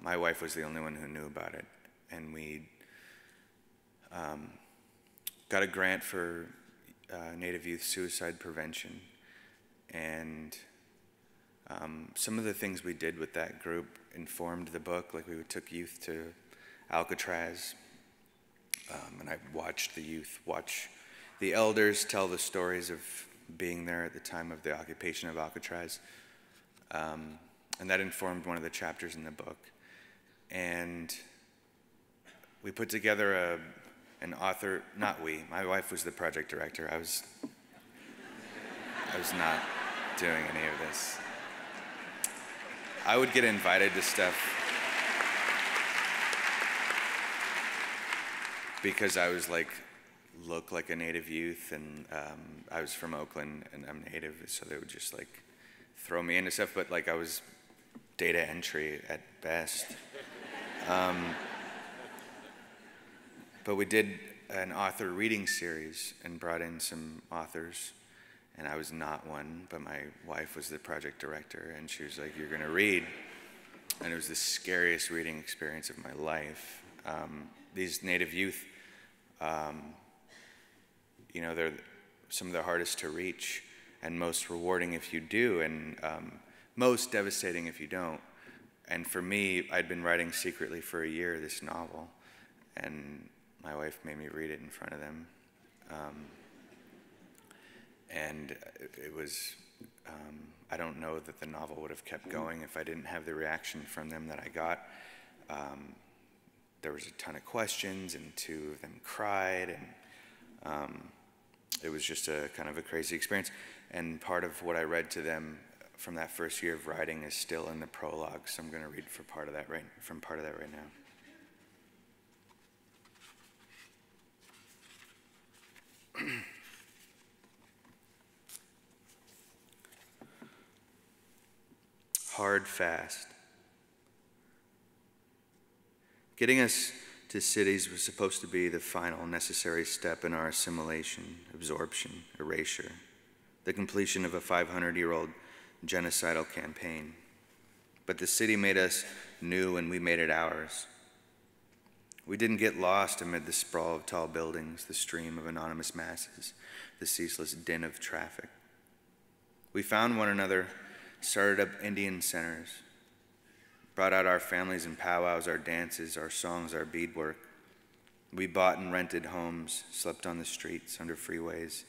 my wife was the only one who knew about it, and we got a grant for Native youth suicide prevention, and some of the things we did with that group informed the book. Like, we took youth to Alcatraz, and I watched the youth watch the elders tell the stories of being there at the time of the occupation of Alcatraz, and that informed one of the chapters in the book. And we put together an author, not we, my wife was the project director. I was not doing any of this. I would get invited to stuff because I was look like a Native youth, and I was from Oakland and I'm Native, so they would just throw me into stuff, but I was data entry at best. But we did an author reading series and brought in some authors, and I was not one, but my wife was the project director, and she was like, "You're gonna read." And it was the scariest reading experience of my life. These Native youth, they're some of the hardest to reach and most rewarding if you do, and most devastating if you don't. And for me, I'd been writing secretly for a year this novel, and my wife made me read it in front of them. And it was, I don't know that the novel would have kept going if I didn't have the reaction from them that I got. There was a ton of questions, and 2 of them cried, and it was just a kind of a crazy experience. And part of what I read to them from that first year of writing is still in the prologue, so I'm going to read from part of that right now. Hard fast. Getting us to cities was supposed to be the final necessary step in our assimilation, absorption, erasure, the completion of a 500-year-old genocidal campaign. But the city made us new, and we made it ours. We didn't get lost amid the sprawl of tall buildings, the stream of anonymous masses, the ceaseless din of traffic. We found one another, started up Indian centers, brought out our families and powwows, our dances, our songs, our beadwork. We bought and rented homes, slept on the streets, under freeways.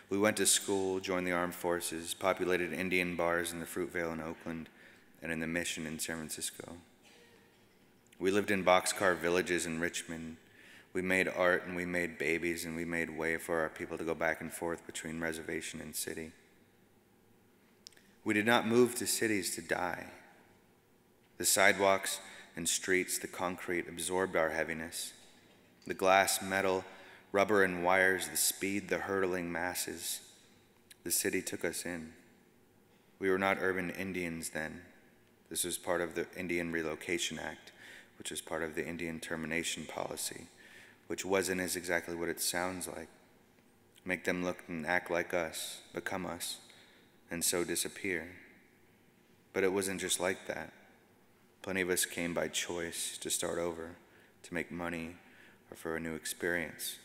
We went to school, joined the armed forces, populated Indian bars in the Fruitvale in Oakland and in the Mission in San Francisco. We lived in boxcar villages in Richmond. We made art and we made babies and we made way for our people to go back and forth between reservation and city. We did not move to cities to die. The sidewalks and streets, the concrete absorbed our heaviness. The glass, metal, rubber and wires, the speed, the hurtling masses. The city took us in. We were not urban Indians then. This was part of the Indian Relocation Act, which was part of the Indian Termination Policy, which wasn't as exactly what it sounds like. Make them look and act like us, become us, and so disappear. But it wasn't just like that. Plenty of us came by choice to start over, to make money, or for a new experience.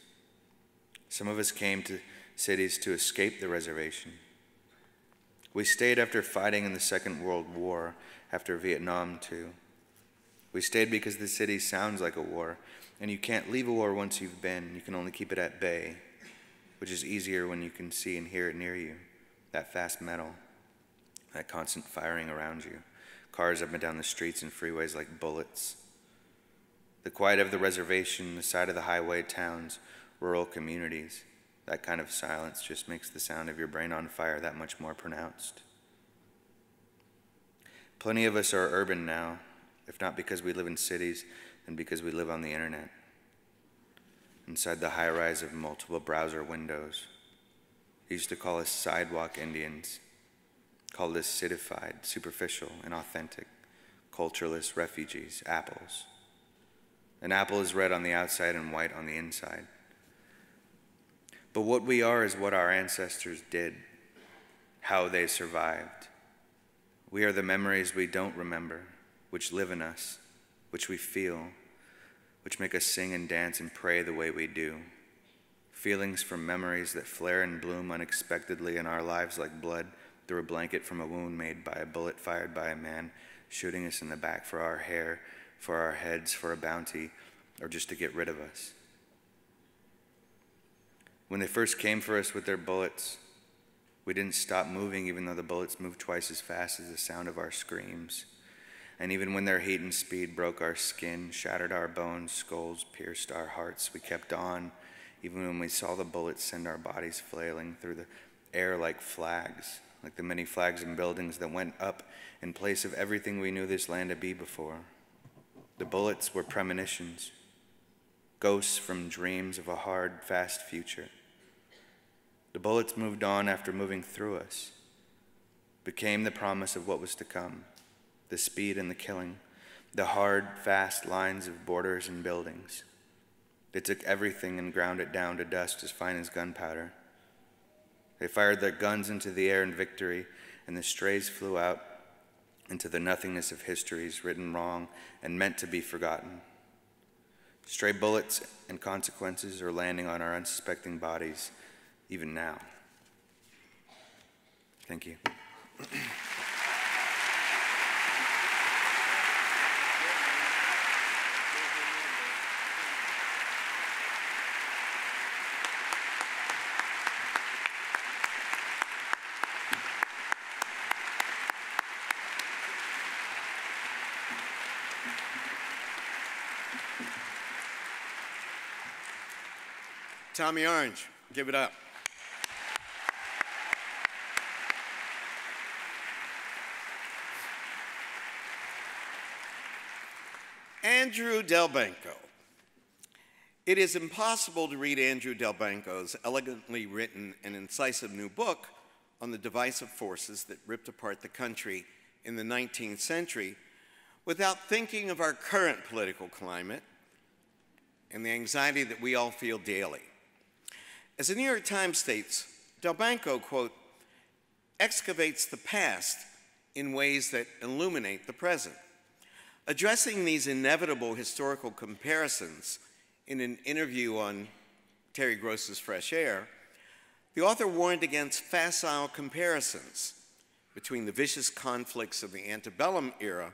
Some of us came to cities to escape the reservation. We stayed after fighting in the Second World War, after Vietnam too. We stayed because the city sounds like a war, and you can't leave a war once you've been. You can only keep it at bay, which is easier when you can see and hear it near you. That fast metal, that constant firing around you. Cars up and down the streets and freeways like bullets. The quiet of the reservation, the side of the highway towns, rural communities. That kind of silence just makes the sound of your brain on fire that much more pronounced. Plenty of us are urban now, if not because we live in cities, then because we live on the internet. Inside the high-rise of multiple browser windows. They used to call us sidewalk Indians, called us citified, superficial, inauthentic, cultureless refugees, apples. An apple is red on the outside and white on the inside. But what we are is what our ancestors did, how they survived. We are the memories we don't remember, which live in us, which we feel, which make us sing and dance and pray the way we do. Feelings from memories that flare and bloom unexpectedly in our lives like blood through a blanket from a wound made by a bullet fired by a man shooting us in the back for our hair, for our heads, for a bounty, or just to get rid of us. When they first came for us with their bullets, we didn't stop moving even though the bullets moved twice as fast as the sound of our screams. And even when their heat and speed broke our skin, shattered our bones, skulls pierced our hearts, we kept on, even when we saw the bullets send our bodies flailing through the air like flags, like the many flags and buildings that went up in place of everything we knew this land to be before. The bullets were premonitions, ghosts from dreams of a hard, fast future. The bullets moved on after moving through us, became the promise of what was to come, the speed and the killing, the hard, fast lines of borders and buildings. They took everything and ground it down to dust as fine as gunpowder. They fired their guns into the air in victory, and the strays flew out into the nothingness of histories written wrong and meant to be forgotten. Stray bullets and consequences are landing on our unsuspecting bodies, even now. Thank you. Tommy Orange, give it up. Andrew Delbanco. It is impossible to read Andrew Delbanco's elegantly written and incisive new book on the divisive forces that ripped apart the country in the 19th century without thinking of our current political climate and the anxiety that we all feel daily. As the New York Times states, Delbanco, quote, excavates the past in ways that illuminate the present. Addressing these inevitable historical comparisons in an interview on Terry Gross's Fresh Air, the author warned against facile comparisons between the vicious conflicts of the antebellum era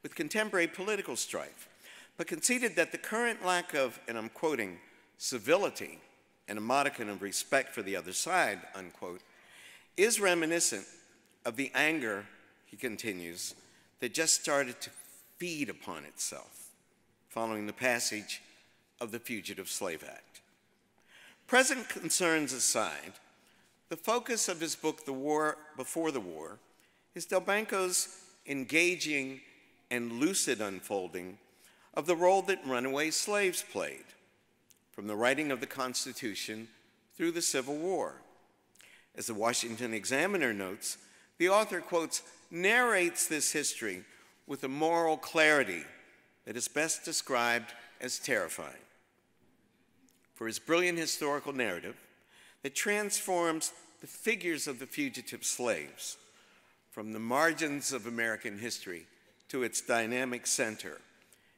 with contemporary political strife, but conceded that the current lack of, and I'm quoting, civility and a modicum of respect for the other side, unquote, is reminiscent of the anger, he continues, that just started to feed upon itself following the passage of the Fugitive Slave Act. Present concerns aside, the focus of his book, The War Before the War, is Delbanco's engaging and lucid unfolding of the role that runaway slaves played, from the writing of the Constitution through the Civil War. As the Washington Examiner notes, the author, quotes, narrates this history with a moral clarity that is best described as terrifying. For his brilliant historical narrative that transforms the figures of the fugitive slaves from the margins of American history to its dynamic center,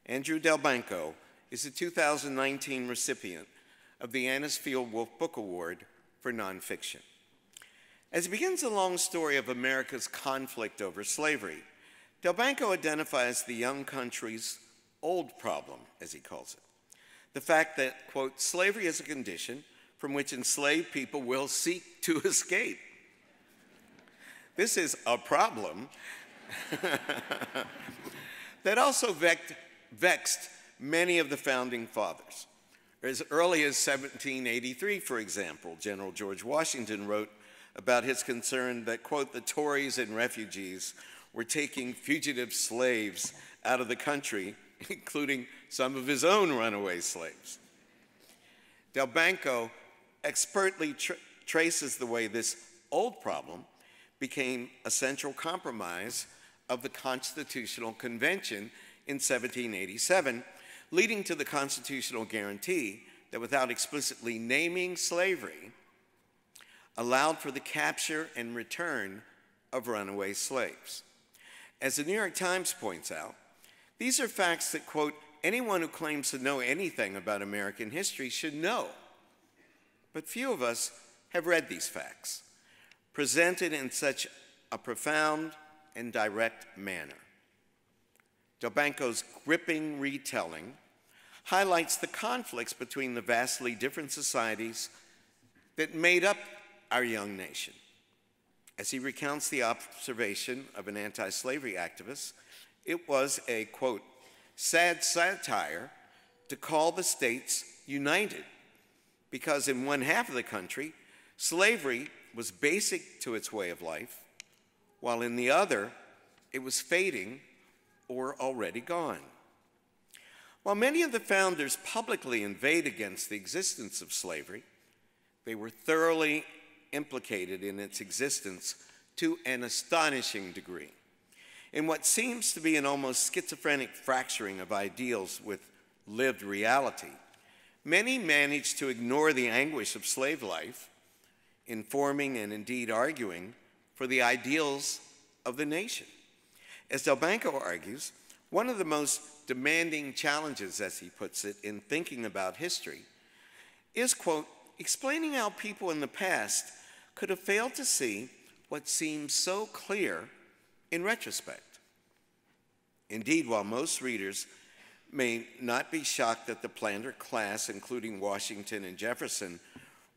Andrew Delbanco is the 2019 recipient of the Anisfield Wolf Book Award for nonfiction. As he begins a long story of America's conflict over slavery, Delbanco identifies the young country's old problem, as he calls it. The fact that, quote, slavery is a condition from which enslaved people will seek to escape. This is a problem that also vexed many of the founding fathers. As early as 1783, for example, General George Washington wrote about his concern that, quote, the Tories and refugees were taking fugitive slaves out of the country, including some of his own runaway slaves. Delbanco expertly traces the way this old problem became a central compromise of the Constitutional Convention in 1787, leading to the constitutional guarantee that without explicitly naming slavery, allowed for the capture and return of runaway slaves. As the New York Times points out, these are facts that, quote, anyone who claims to know anything about American history should know. But few of us have read these facts, presented in such a profound and direct manner. Delbanco's gripping retelling highlights the conflicts between the vastly different societies that made up our young nation. As he recounts the observation of an anti-slavery activist, it was a, quote, sad satire to call the states united, because in one half of the country, slavery was basic to its way of life, while in the other, it was fading or already gone. While many of the founders publicly inveighed against the existence of slavery, they were thoroughly implicated in its existence to an astonishing degree. In what seems to be an almost schizophrenic fracturing of ideals with lived reality, many managed to ignore the anguish of slave life, informing and indeed arguing for the ideals of the nation. As Delbanco argues, one of the most demanding challenges, as he puts it, in thinking about history is, quote, explaining how people in the past could have failed to see what seems so clear in retrospect. Indeed, while most readers may not be shocked that the planter class, including Washington and Jefferson,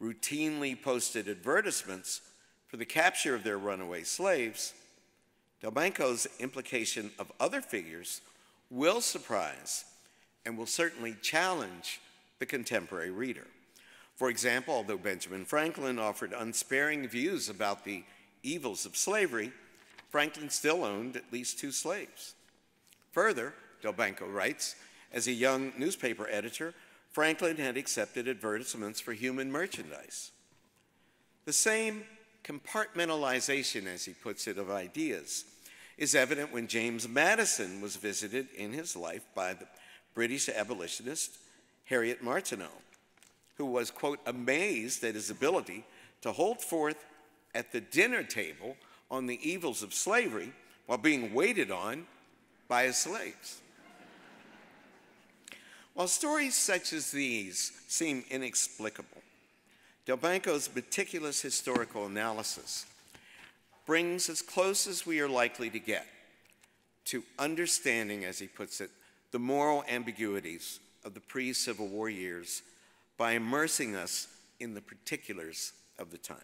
routinely posted advertisements for the capture of their runaway slaves, Delbanco's implication of other figures will surprise and will certainly challenge the contemporary reader. For example, although Benjamin Franklin offered unsparing views about the evils of slavery, Franklin still owned at least 2 slaves. Further, Delbanco writes, as a young newspaper editor, Franklin had accepted advertisements for human merchandise. The same compartmentalization, as he puts it, of ideas is evident when James Madison was visited in his life by the British abolitionist Harriet Martineau, who was, quote, amazed at his ability to hold forth at the dinner table on the evils of slavery while being waited on by his slaves. While stories such as these seem inexplicable, Delbanco's meticulous historical analysis brings as close as we are likely to get to understanding, as he puts it, the moral ambiguities of the pre-Civil War years by immersing us in the particulars of the time.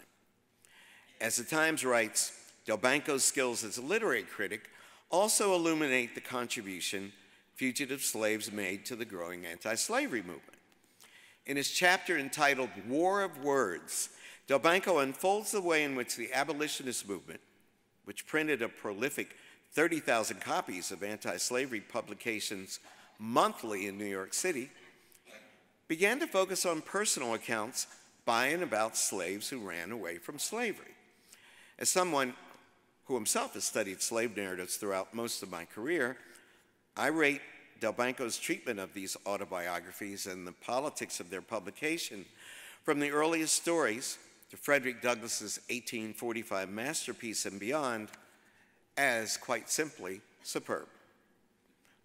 As the Times writes, Delbanco's skills as a literary critic also illuminate the contribution fugitive slaves made to the growing anti-slavery movement. In his chapter entitled War of Words, Delbanco unfolds the way in which the abolitionist movement, which printed a prolific 30,000 copies of anti-slavery publications monthly in New York City, began to focus on personal accounts by and about slaves who ran away from slavery. As someone who himself has studied slave narratives throughout most of my career, I rate Delbanco's treatment of these autobiographies and the politics of their publication, from the earliest stories to Frederick Douglass's 1845 masterpiece and beyond, as quite simply superb.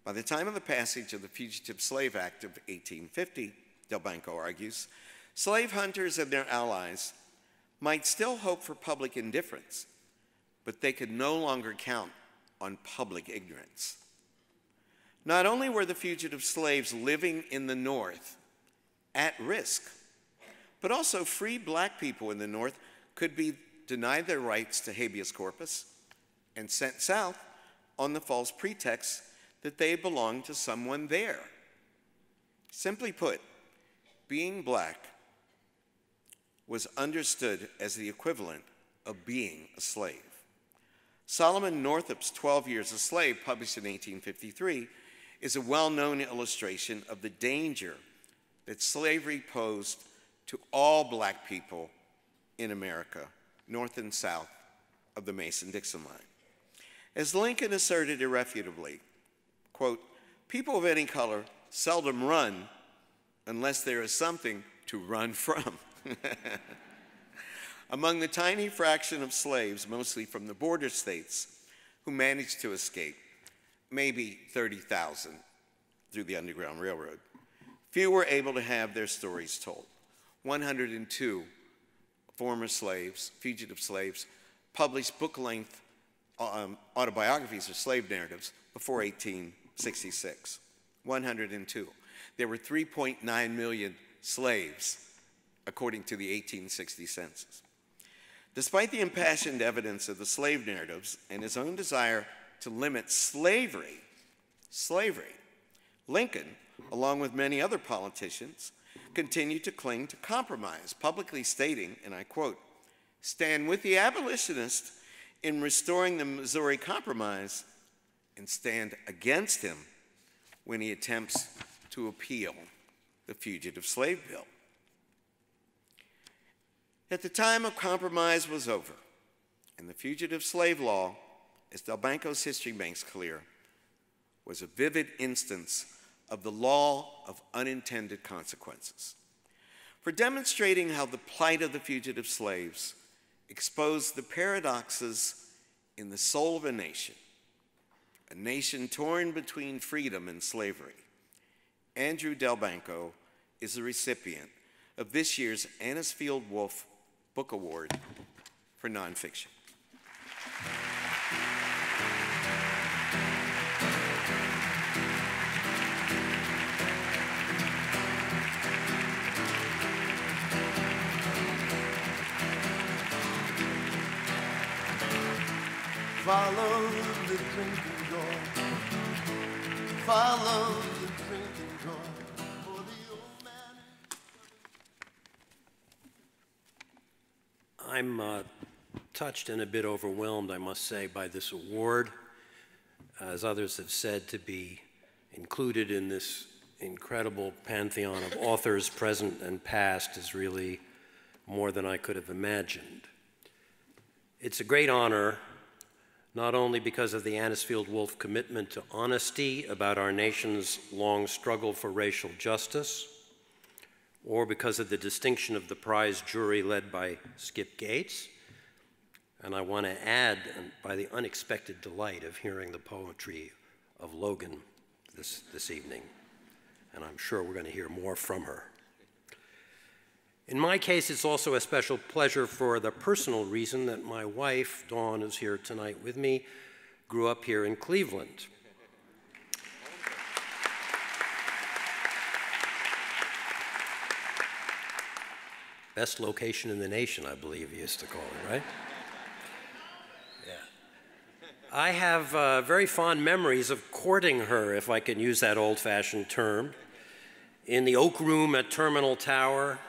By the time of the passage of the Fugitive Slave Act of 1850, Delbanco argues, slave hunters and their allies might still hope for public indifference, but they could no longer count on public ignorance. Not only were the fugitive slaves living in the North at risk, but also free black people in the North could be denied their rights to habeas corpus and sent south on the false pretext that they belonged to someone there. Simply put, being black was understood as the equivalent of being a slave. Solomon Northup's 12 Years a Slave, published in 1853, is a well-known illustration of the danger that slavery posed to all black people in America, north and south of the Mason-Dixon line. As Lincoln asserted irrefutably, quote, people of any color seldom run unless there is something to run from. Among the tiny fraction of slaves, mostly from the border states, who managed to escape, maybe 30,000 through the Underground Railroad, few were able to have their stories told. 102 former slaves, fugitive slaves, published book-length autobiographies or slave narratives before 1866. 102. There were 3.9 million slaves, according to the 1860 census. Despite the impassioned evidence of the slave narratives and his own desire to limit slavery, Lincoln, along with many other politicians, continued to cling to compromise, publicly stating, and I quote, stand with the abolitionists in restoring the Missouri Compromise and stand against him when he attempts to appeal the Fugitive Slave Bill. Yet the time of compromise was over, and the Fugitive Slave Law, as Delbanco's history makes clear, was a vivid instance of the law of unintended consequences. For demonstrating how the plight of the fugitive slaves exposed the paradoxes in the soul of a nation torn between freedom and slavery, Andrew Delbanco is the recipient of this year's Anisfield Wolf Book Award for nonfiction. Follow the drinking joy. Follow the drinking joy. For the old man. I'm touched and a bit overwhelmed, I must say, by this award. As others have said, to be included in this incredible pantheon of authors, present and past, is really more than I could have imagined. It's a great honor, not only because of the Anisfield Wolf commitment to honesty about our nation's long struggle for racial justice, or because of the distinction of the prize jury led by Skip Gates, and I want to add, by the unexpected delight of hearing the poetry of Logan this evening. and I'm sure we're going to hear more from her. In my case, it's also a special pleasure for the personal reason that my wife, Dawn, who's here tonight with me, grew up here in Cleveland. Best location in the nation, I believe he used to call it, right? Yeah. I have very fond memories of courting her, if I can use that old-fashioned term, in the Oak Room at Terminal Tower.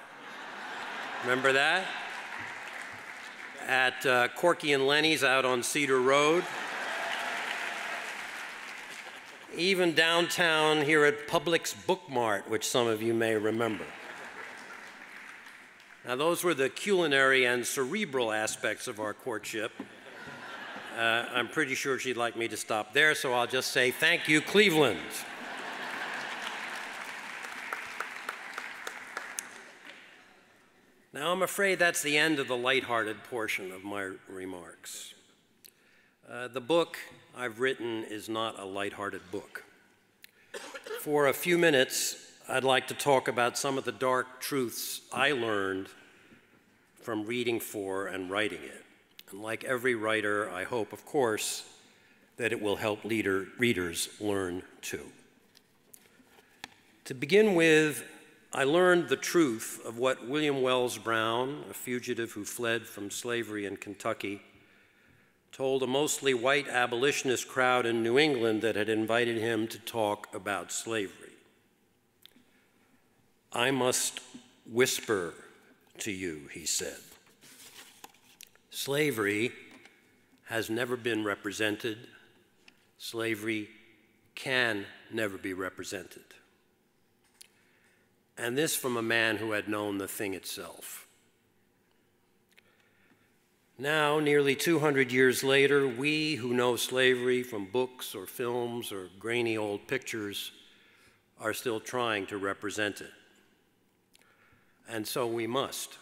Remember that? At Corky and Lenny's out on Cedar Road. Even downtown here at Publix Book Mart, which some of you may remember. Now, those were the culinary and cerebral aspects of our courtship. I'm pretty sure she'd like me to stop there, so I'll just say thank you, Cleveland. Now, I'm afraid that's the end of the lighthearted portion of my remarks. The book I've written is not a lighthearted book. For a few minutes, I'd like to talk about some of the dark truths I learned from reading for and writing it. And like every writer, I hope, of course, that it will help readers learn too. To begin with, I learned the truth of what William Wells Brown, a fugitive who fled from slavery in Kentucky, told a mostly white abolitionist crowd in New England that had invited him to talk about slavery. I must whisper to you, he said. Slavery has never been represented. Slavery can never be represented. And this from a man who had known the thing itself. Now, nearly 200 years later, we who know slavery from books or films or grainy old pictures are still trying to represent it. And so we must,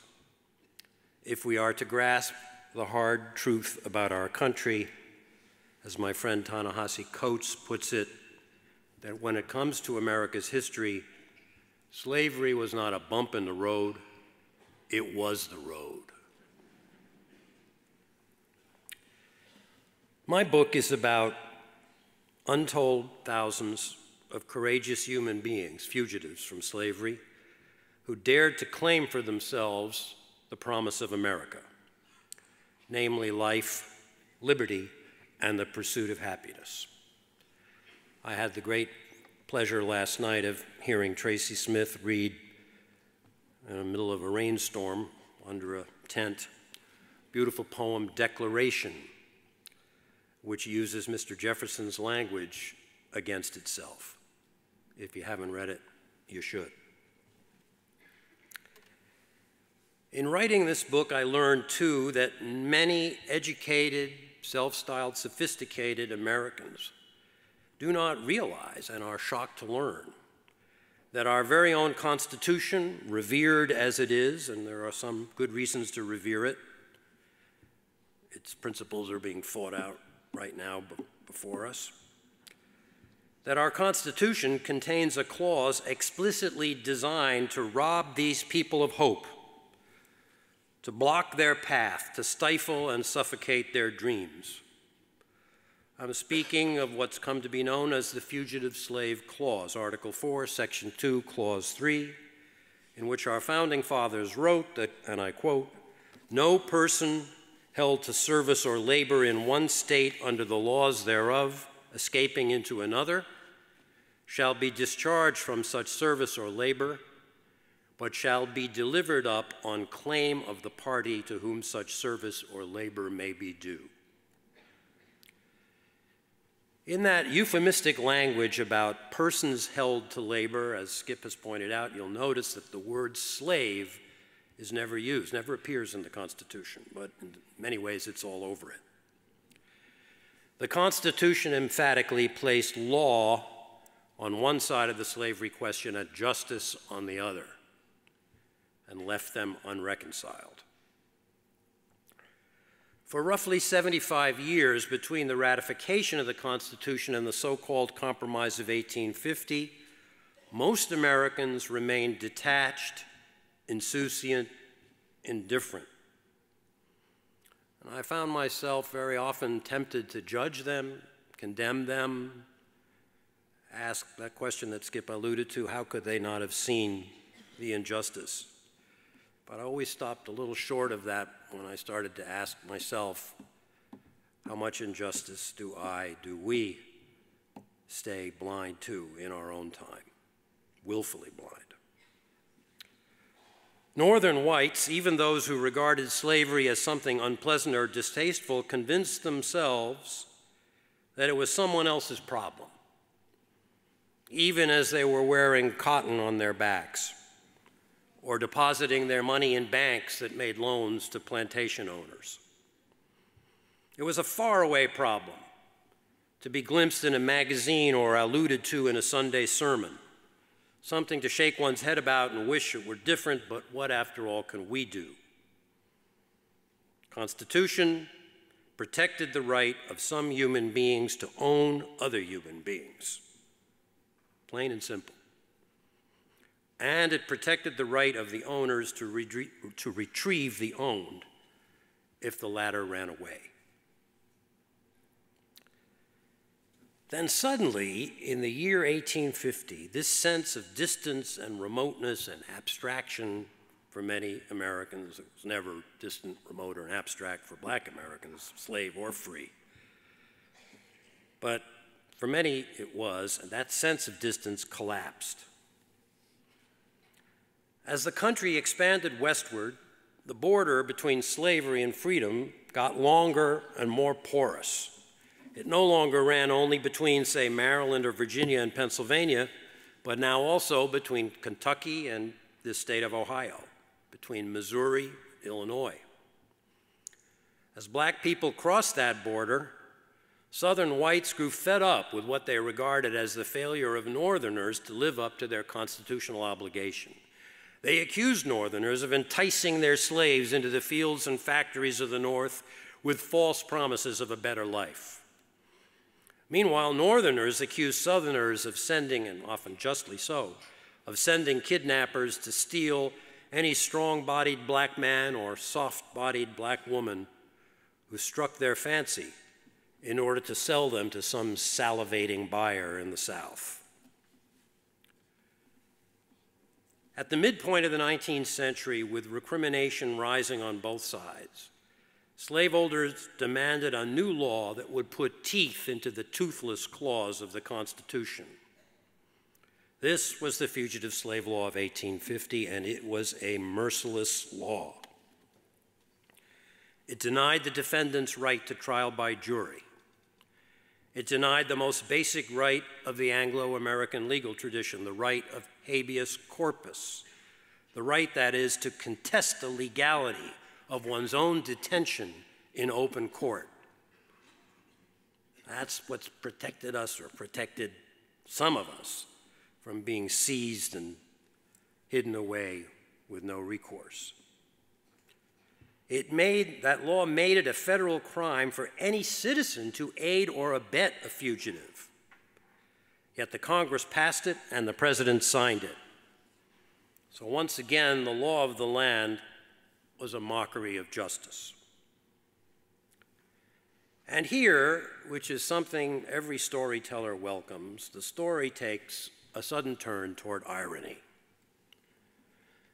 if we are to grasp the hard truth about our country, as my friend Ta-Nehisi Coates puts it, that when it comes to America's history, slavery was not a bump in the road, it was the road. My book is about untold thousands of courageous human beings, fugitives from slavery, who dared to claim for themselves the promise of America, namely life, liberty, and the pursuit of happiness. I had the great pleasure last night of hearing Tracy Smith read in the middle of a rainstorm under a tent, beautiful poem, Declaration, which uses Mr. Jefferson's language against itself. If you haven't read it, you should. In writing this book, I learned, too, that many educated, self-styled, sophisticated Americans do not realize and are shocked to learn that our very own Constitution, revered as it is, and there are some good reasons to revere it, its principles are being fought out right now before us, that our Constitution contains a clause explicitly designed to rob these people of hope, to block their path, to stifle and suffocate their dreams. I'm speaking of what's come to be known as the Fugitive Slave Clause, Article 4, Section 2, Clause 3, in which our founding fathers wrote that, and I quote, "No person held to service or labor in one state under the laws thereof, escaping into another, shall be discharged from such service or labor, but shall be delivered up on claim of the party to whom such service or labor may be due." In that euphemistic language about persons held to labor, as Skip has pointed out, you'll notice that the word slave is never used, never appears in the Constitution, but in many ways it's all over it. The Constitution emphatically placed law on one side of the slavery question and justice on the other, and left them unreconciled. For roughly 75 years between the ratification of the Constitution and the so-called Compromise of 1850, most Americans remained detached, insouciant, indifferent. And I found myself very often tempted to judge them, condemn them, ask that question that Skip alluded to, how could they not have seen the injustice? But I always stopped a little short of that when I started to ask myself, how much injustice do we stay blind to in our own time, willfully blind? Northern whites, even those who regarded slavery as something unpleasant or distasteful, convinced themselves that it was someone else's problem, even as they were wearing cotton on their backs or depositing their money in banks that made loans to plantation owners. It was a faraway problem to be glimpsed in a magazine or alluded to in a Sunday sermon, something to shake one's head about and wish it were different, but what, after all, can we do? Constitution protected the right of some human beings to own other human beings, plain and simple. And it protected the right of the owners to retrieve the owned if the latter ran away. Then suddenly, in the year 1850, this sense of distance and remoteness and abstraction for many Americans, it was never distant, remote, or abstract for black Americans, slave or free. But for many it was, and that sense of distance collapsed. As the country expanded westward, the border between slavery and freedom got longer and more porous. It no longer ran only between, say, Maryland or Virginia and Pennsylvania, but now also between Kentucky and the state of Ohio, between Missouri, Illinois. As black people crossed that border, Southern whites grew fed up with what they regarded as the failure of Northerners to live up to their constitutional obligation. They accused Northerners of enticing their slaves into the fields and factories of the North with false promises of a better life. Meanwhile, Northerners accused Southerners of sending, and often justly so, of sending kidnappers to steal any strong-bodied black man or soft-bodied black woman who struck their fancy in order to sell them to some salivating buyer in the South. At the midpoint of the 19th century, with recrimination rising on both sides, slaveholders demanded a new law that would put teeth into the toothless claws of the Constitution. This was the Fugitive Slave Law of 1850, and it was a merciless law. It denied the defendant's right to trial by jury. It denied the most basic right of the Anglo-American legal tradition, the right of habeas corpus, the right, that is, to contest the legality of one's own detention in open court. That's what's protected us, or protected some of us, from being seized and hidden away with no recourse. That law made it a federal crime for any citizen to aid or abet a fugitive. Yet the Congress passed it and the President signed it. So once again, the law of the land was a mockery of justice. And here, which is something every storyteller welcomes, the story takes a sudden turn toward irony.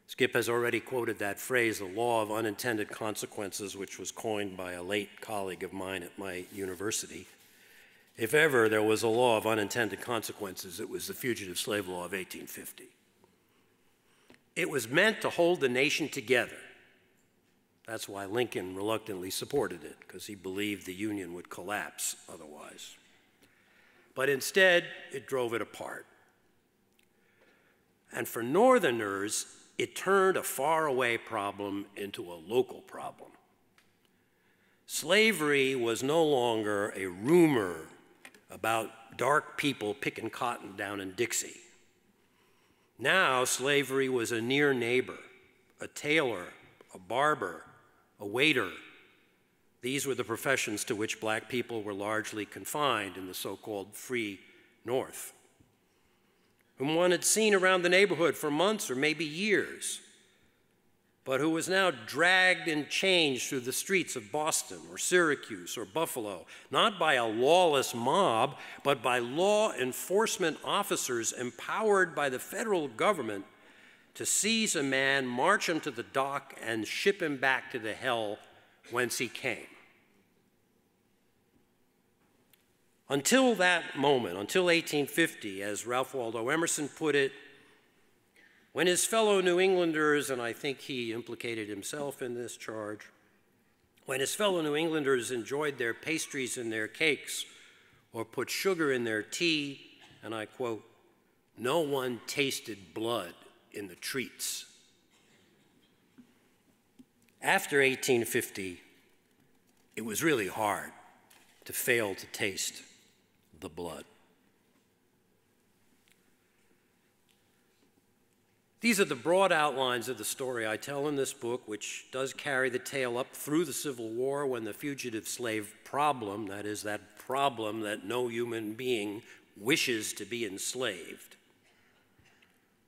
Skip has already quoted that phrase, the law of unintended consequences, which was coined by a late colleague of mine at my university. If ever there was a law of unintended consequences, it was the Fugitive Slave Law of 1850. It was meant to hold the nation together. That's why Lincoln reluctantly supported it, because he believed the Union would collapse otherwise. But instead, it drove it apart. And for Northerners, it turned a faraway problem into a local problem. Slavery was no longer a rumor about dark people picking cotton down in Dixie. Now, slavery was a near neighbor, a tailor, a barber, a waiter. These were the professions to which black people were largely confined in the so-called free North. whom one had seen around the neighborhood for months or maybe years, but who was now dragged in chains through the streets of Boston or Syracuse or Buffalo, not by a lawless mob, but by law enforcement officers empowered by the federal government to seize a man, march him to the dock, and ship him back to the hell whence he came. Until that moment, until 1850, as Ralph Waldo Emerson put it, when his fellow New Englanders, and I think he implicated himself in this charge, when his fellow New Englanders enjoyed their pastries and their cakes or put sugar in their tea, and I quote, no one tasted blood in the treats. After 1850, it was really hard to fail to taste the blood. These are the broad outlines of the story I tell in this book, which does carry the tale up through the Civil War when the fugitive slave problem, that is, that problem that no human being wishes to be enslaved.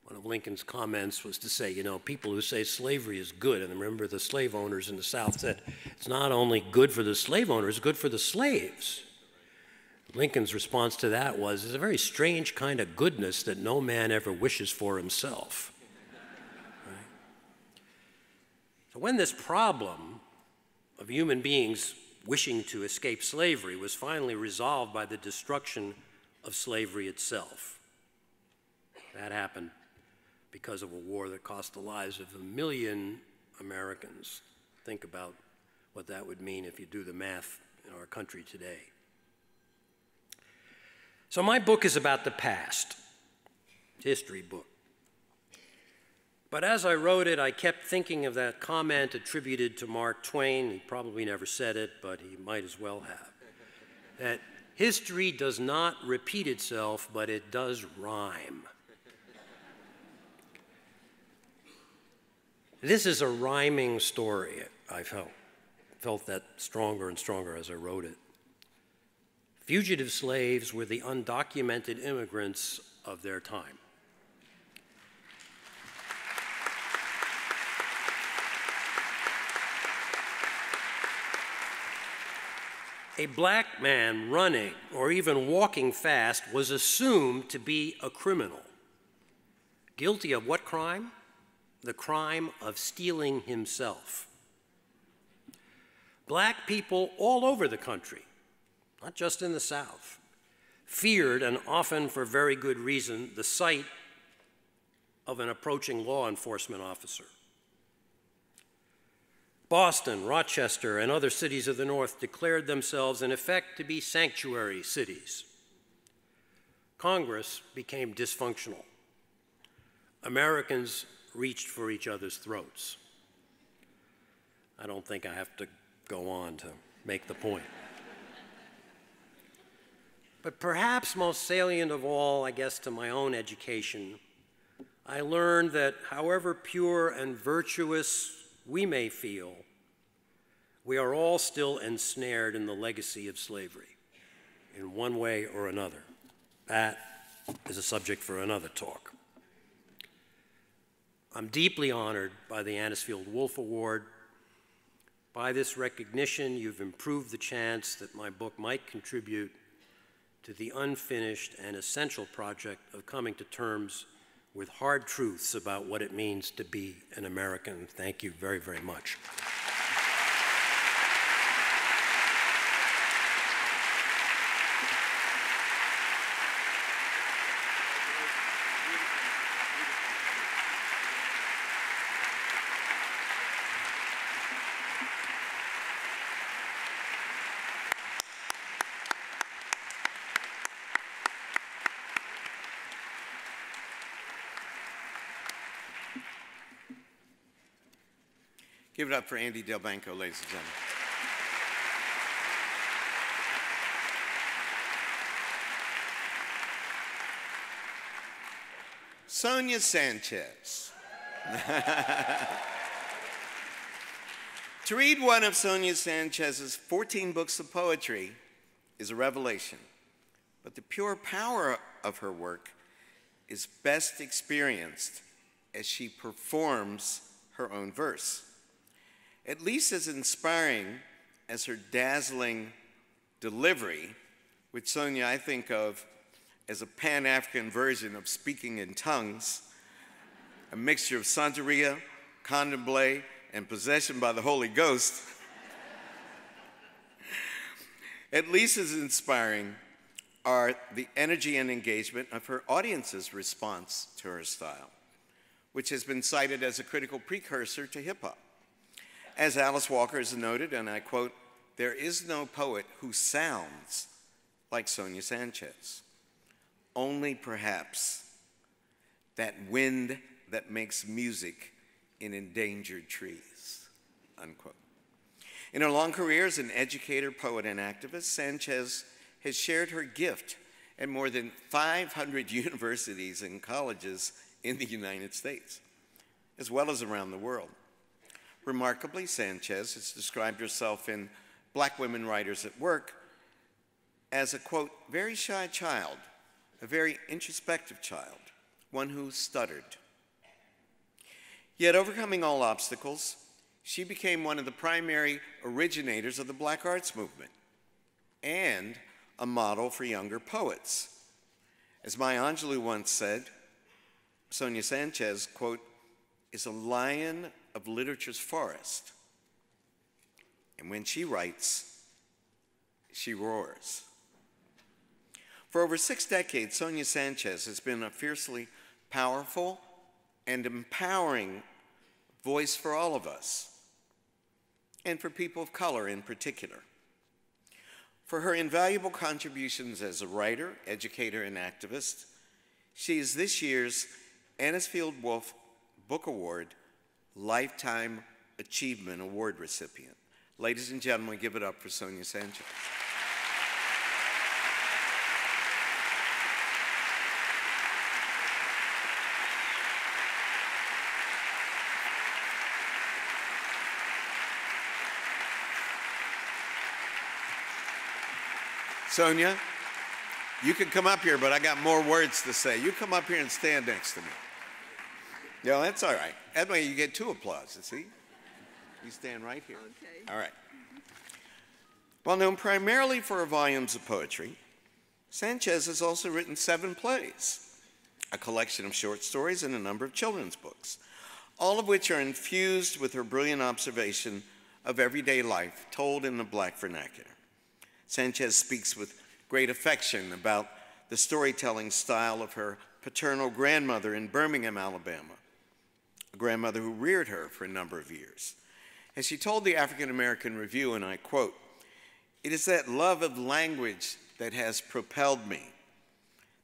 One of Lincoln's comments was to say, you know, people who say slavery is good, and remember the slave owners in the South said, it's not only good for the slave owners, it's good for the slaves. Lincoln's response to that was, it's a very strange kind of goodness that no man ever wishes for himself. Right? So when this problem of human beings wishing to escape slavery was finally resolved by the destruction of slavery itself, that happened because of a war that cost the lives of 1 million Americans. Think about what that would mean if you do the math in our country today. So my book is about the past, history book. But as I wrote it, I kept thinking of that comment attributed to Mark Twain. He probably never said it, but he might as well have. That history does not repeat itself, but it does rhyme. This is a rhyming story, I felt that stronger and stronger as I wrote it. Fugitive slaves were the undocumented immigrants of their time. A black man running or even walking fast was assumed to be a criminal. Guilty of what crime? The crime of stealing himself. Black people all over the country, not just in the South, feared, and often for very good reason, the sight of an approaching law enforcement officer. Boston, Rochester, and other cities of the North declared themselves, in effect, to be sanctuary cities. Congress became dysfunctional. Americans reached for each other's throats. I don't think I have to go on to make the point. But perhaps most salient of all, I guess, to my own education, I learned that however pure and virtuous we may feel, we are all still ensnared in the legacy of slavery in one way or another. That is a subject for another talk. I'm deeply honored by the Anisfield Wolf Award. By this recognition, you've improved the chance that my book might contribute to the unfinished and essential project of coming to terms with hard truths about what it means to be an American. Thank you very, very much. Give it up for Andy Delbanco, ladies and gentlemen. Sonia Sanchez. To read one of Sonia Sanchez's 14 books of poetry is a revelation, but the pure power of her work is best experienced as she performs her own verse. At least as inspiring as her dazzling delivery, which Sonia I think of as a Pan-African version of speaking in tongues, a mixture of Santeria, candomblé, and possession by the Holy Ghost. At least as inspiring are the energy and engagement of her audience's response to her style, which has been cited as a critical precursor to hip-hop. As Alice Walker has noted, and I quote, "There is no poet who sounds like Sonia Sanchez. Only perhaps that wind that makes music in endangered trees," unquote. In her long career as an educator, poet, and activist, Sanchez has shared her gift at more than 500 universities and colleges in the United States, as well as around the world. Remarkably, Sanchez has described herself in Black Women Writers at Work as a, quote, "very shy child, a very introspective child, one who stuttered." Yet overcoming all obstacles, she became one of the primary originators of the Black Arts Movement and a model for younger poets. As Maya Angelou once said, Sonia Sanchez, quote, "is a lion of literature's forest. And when she writes, she roars." For over 6 decades, Sonia Sanchez has been a fiercely powerful and empowering voice for all of us, and for people of color in particular. For her invaluable contributions as a writer, educator, and activist, she is this year's Anisfield Wolf Book Award Lifetime Achievement Award recipient. Ladies and gentlemen, give it up for Sonia Sanchez. Sonia, you can come up here, but I got more words to say. You come up here and stand next to me. No, that's all right. That way you get 2 applause, you see? You stand right here. Okay. All right. Well known primarily for her volumes of poetry, Sanchez has also written 7 plays, a collection of short stories, and a number of children's books, all of which are infused with her brilliant observation of everyday life told in the Black vernacular. Sanchez speaks with great affection about the storytelling style of her paternal grandmother in Birmingham, Alabama, a grandmother who reared her for a number of years. As she told the African American Review, and I quote, "It is that love of language that has propelled me,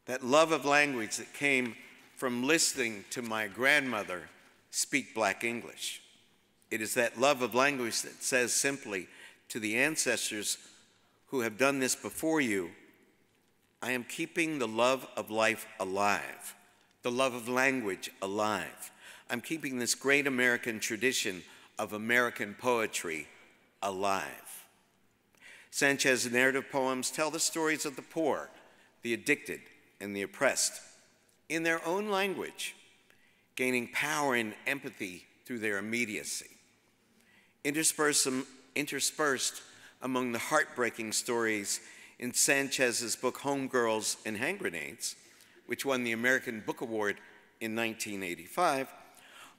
that love of language that came from listening to my grandmother speak Black English. It is that love of language that says simply to the ancestors who have done this before you, I am keeping the love of life alive, the love of language alive. I'm keeping this great American tradition of American poetry alive." Sanchez's narrative poems tell the stories of the poor, the addicted, and the oppressed in their own language, gaining power and empathy through their immediacy. Interspersed among the heartbreaking stories in Sanchez's book Homegirls and Hand Grenades, which won the American Book Award in 1985,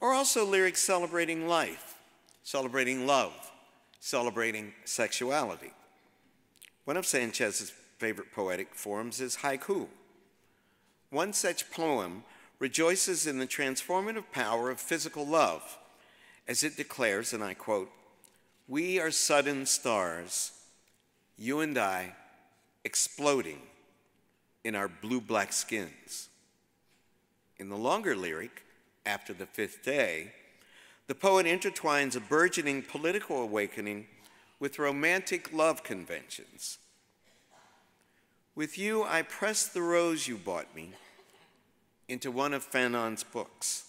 are also lyrics celebrating life, celebrating love, celebrating sexuality. One of Sanchez's favorite poetic forms is haiku. One such poem rejoices in the transformative power of physical love, as it declares, and I quote, "We are sudden stars, you and I, exploding in our blue-black skins." In the longer lyric, After the Fifth Day, the poet intertwines a burgeoning political awakening with romantic love conventions. "With you, I pressed the rose you bought me into one of Fanon's books.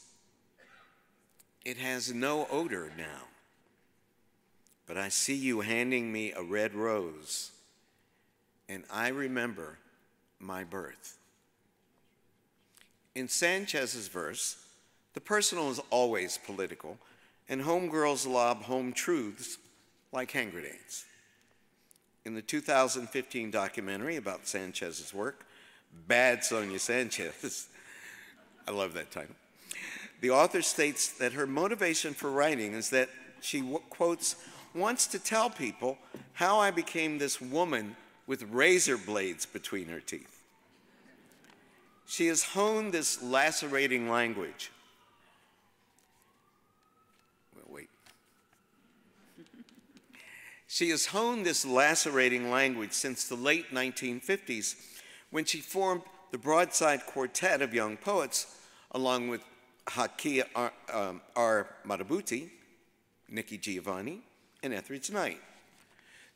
It has no odor now, but I see you handing me a red rose, and I remember my birth." In Sanchez's verse, the personal is always political, and homegirls lob home truths like hand grenades. In the 2015 documentary about Sanchez's work, Bad Sonia Sanchez, I love that title, the author states that her motivation for writing is that she, quotes, wants to tell people how I became this woman with razor blades between her teeth. She has honed this lacerating language. Wait. She has honed this lacerating language since the late 1950s when she formed the Broadside Quartet of Young Poets along with Hakia R. Madhubuti, Nikki Giovanni, and Etheridge Knight.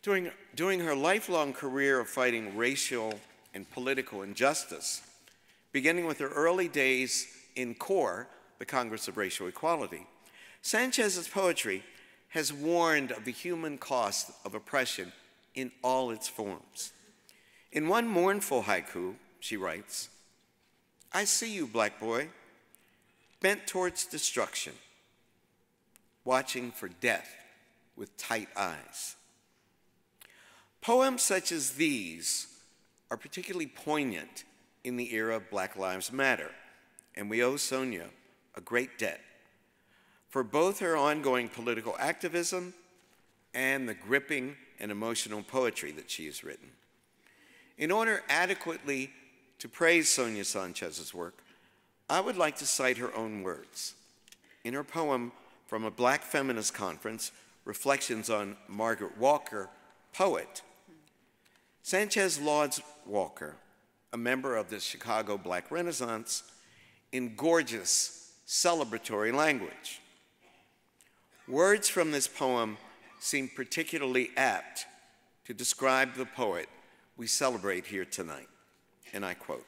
During her lifelong career of fighting racial and political injustice, beginning with her early days in CORE, the Congress of Racial Equality, Sanchez's poetry has warned of the human cost of oppression in all its forms. In one mournful haiku, she writes, I see you, black boy, bent towards destruction, watching for death with tight eyes. Poems such as these are particularly poignant in the era of Black Lives Matter, and we owe Sonia a great debt for both her ongoing political activism and the gripping and emotional poetry that she has written. In order adequately to praise Sonia Sanchez's work, I would like to cite her own words. In her poem from a Black Feminist Conference, Reflections on Margaret Walker, Poet, Sanchez lauds Walker, a member of the Chicago Black Renaissance, in gorgeous, celebratory language. Words from this poem seem particularly apt to describe the poet we celebrate here tonight, and I quote,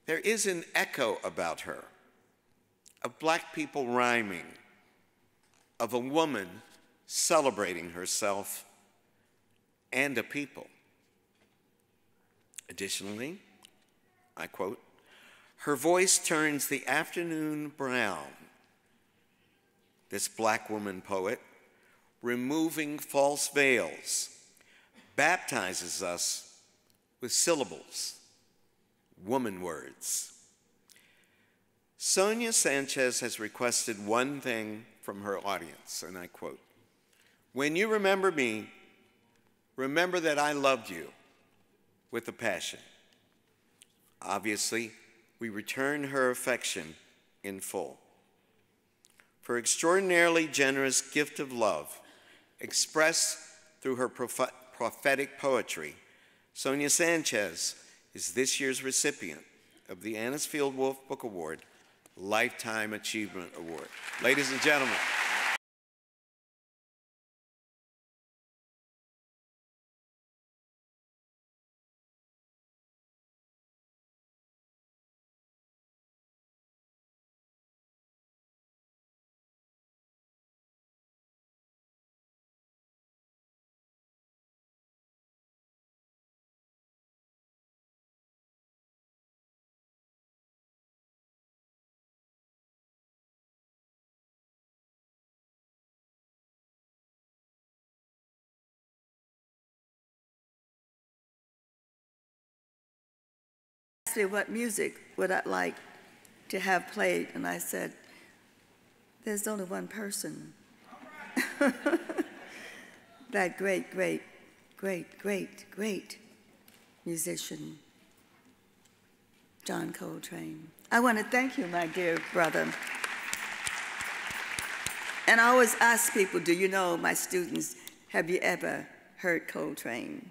there is an echo about her, of black people rhyming, of a woman celebrating herself and a people. Additionally, I quote, her voice turns the afternoon brown, this black woman poet, removing false veils, baptizes us with syllables, woman words. Sonia Sanchez has requested one thing from her audience, and I quote, when you remember me, remember that I loved you with a passion. Obviously, we return her affection in full. For extraordinarily generous gift of love, expressed through her prophetic poetry, Sonia Sanchez is this year's recipient of the Anisfield Wolf Book Award, Lifetime Achievement Award. Ladies and gentlemen. What music would I like to have played? And I said, there's only one person. That great, great, great, great, great musician, John Coltrane. I want to thank you, my dear brother. And I always ask people, do you know, my students, have you ever heard Coltrane?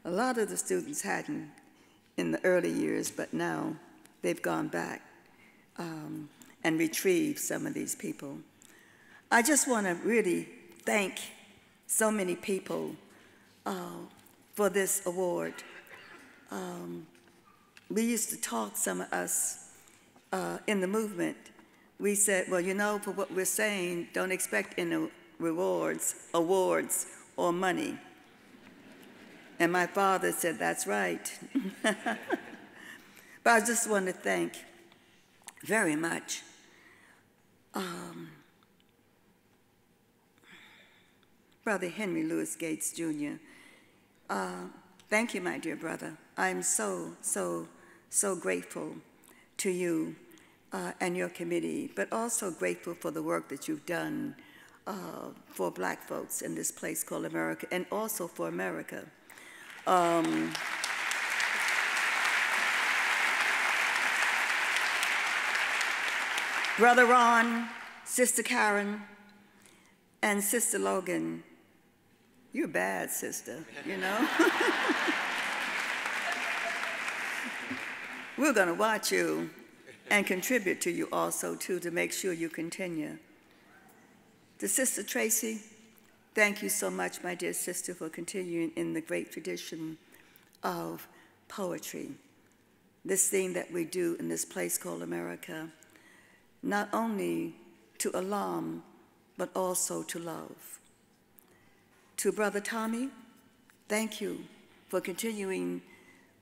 A lot of the students hadn't in the early years, but now they've gone back and retrieved some of these people. I just want to really thank so many people for this award. We used to talk, some of us in the movement, we said, well, you know, for what we're saying, don't expect any rewards, awards, or money. And my father said, that's right. But I just want to thank very much. Brother Henry Louis Gates, Jr. Thank you, my dear brother. I'm so, so, so grateful to you and your committee, but also grateful for the work that you've done for Black folks in this place called America, and also for America. Brother Ron, Sister Karen, and Sister Logan, you're bad, sister, you know? We're going to watch you and contribute to you also, too, to make sure you continue. To Sister Tracy, thank you so much, my dear sister, for continuing in the great tradition of poetry, this thing that we do in this place called America, not only to alarm, but also to love. To Brother Tommy, thank you for continuing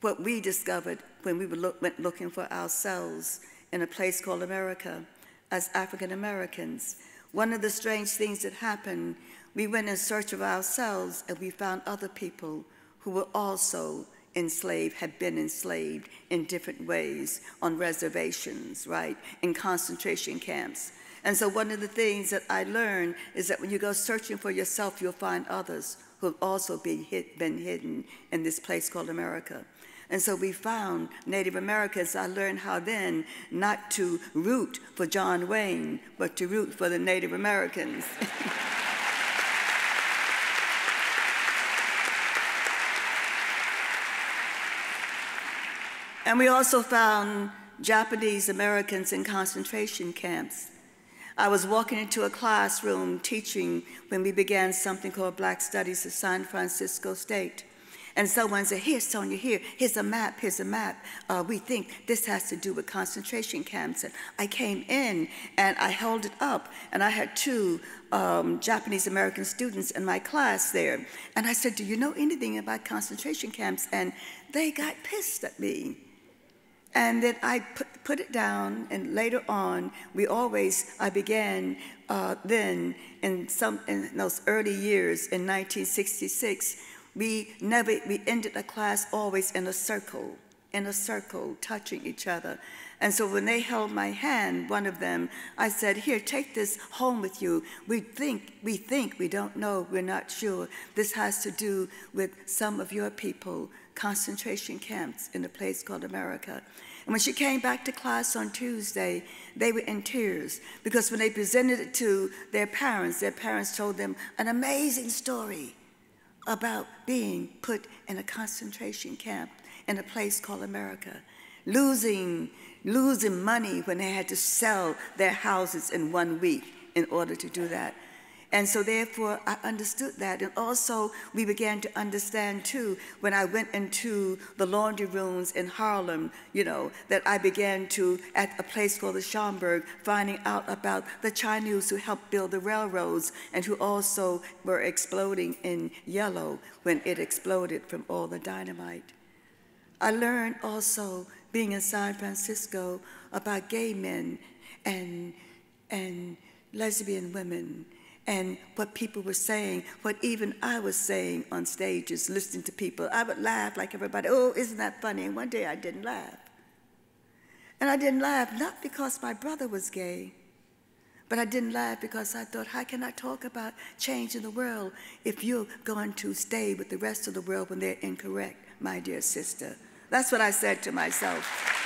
what we discovered when we went looking for ourselves in a place called America as African Americans. One of the strange things that happened, we went in search of ourselves and we found other people who were also enslaved, had been enslaved in different ways on reservations, right, in concentration camps. And so one of the things that I learned is that when you go searching for yourself, you'll find others who have also been hidden in this place called America. And so we found Native Americans. I learned how then not to root for John Wayne, but to root for the Native Americans. And we also found Japanese Americans in concentration camps. I was walking into a classroom teaching when we began something called Black Studies at San Francisco State. And someone said, here, Sonia, here's a map, here's a map. We think this has to do with concentration camps. And I came in and I held it up, and I had two Japanese American students in my class there. And I said, do you know anything about concentration camps? And they got pissed at me. And then I put it down, and later on, I began then in those early years in 1966, we ended the class always in a circle, touching each other. And so when they held my hand, one of them, I said, here, take this home with you. We think, we don't know, we're not sure. This has to do with some of your people, concentration camps in a place called America. And when she came back to class on Tuesday, they were in tears because when they presented it to their parents told them an amazing story about being put in a concentration camp in a place called America, losing money when they had to sell their houses in 1 week in order to do that. And so therefore, I understood that. And also, we began to understand, too, when I went into the laundry rooms in Harlem, that I began to, at a place called the Schomburg, finding out about the Chinese who helped build the railroads and who also were exploding in yellow when it exploded from all the dynamite. I learned also, being in San Francisco, about gay men and lesbian women, and what people were saying, what even I was saying on stages, listening to people. I would laugh like everybody, oh, isn't that funny? And one day I didn't laugh. And I didn't laugh not because my brother was gay, but I didn't laugh because I thought, how can I talk about change in the world if you're going to stay with the rest of the world when they're incorrect, my dear sister? That's what I said to myself.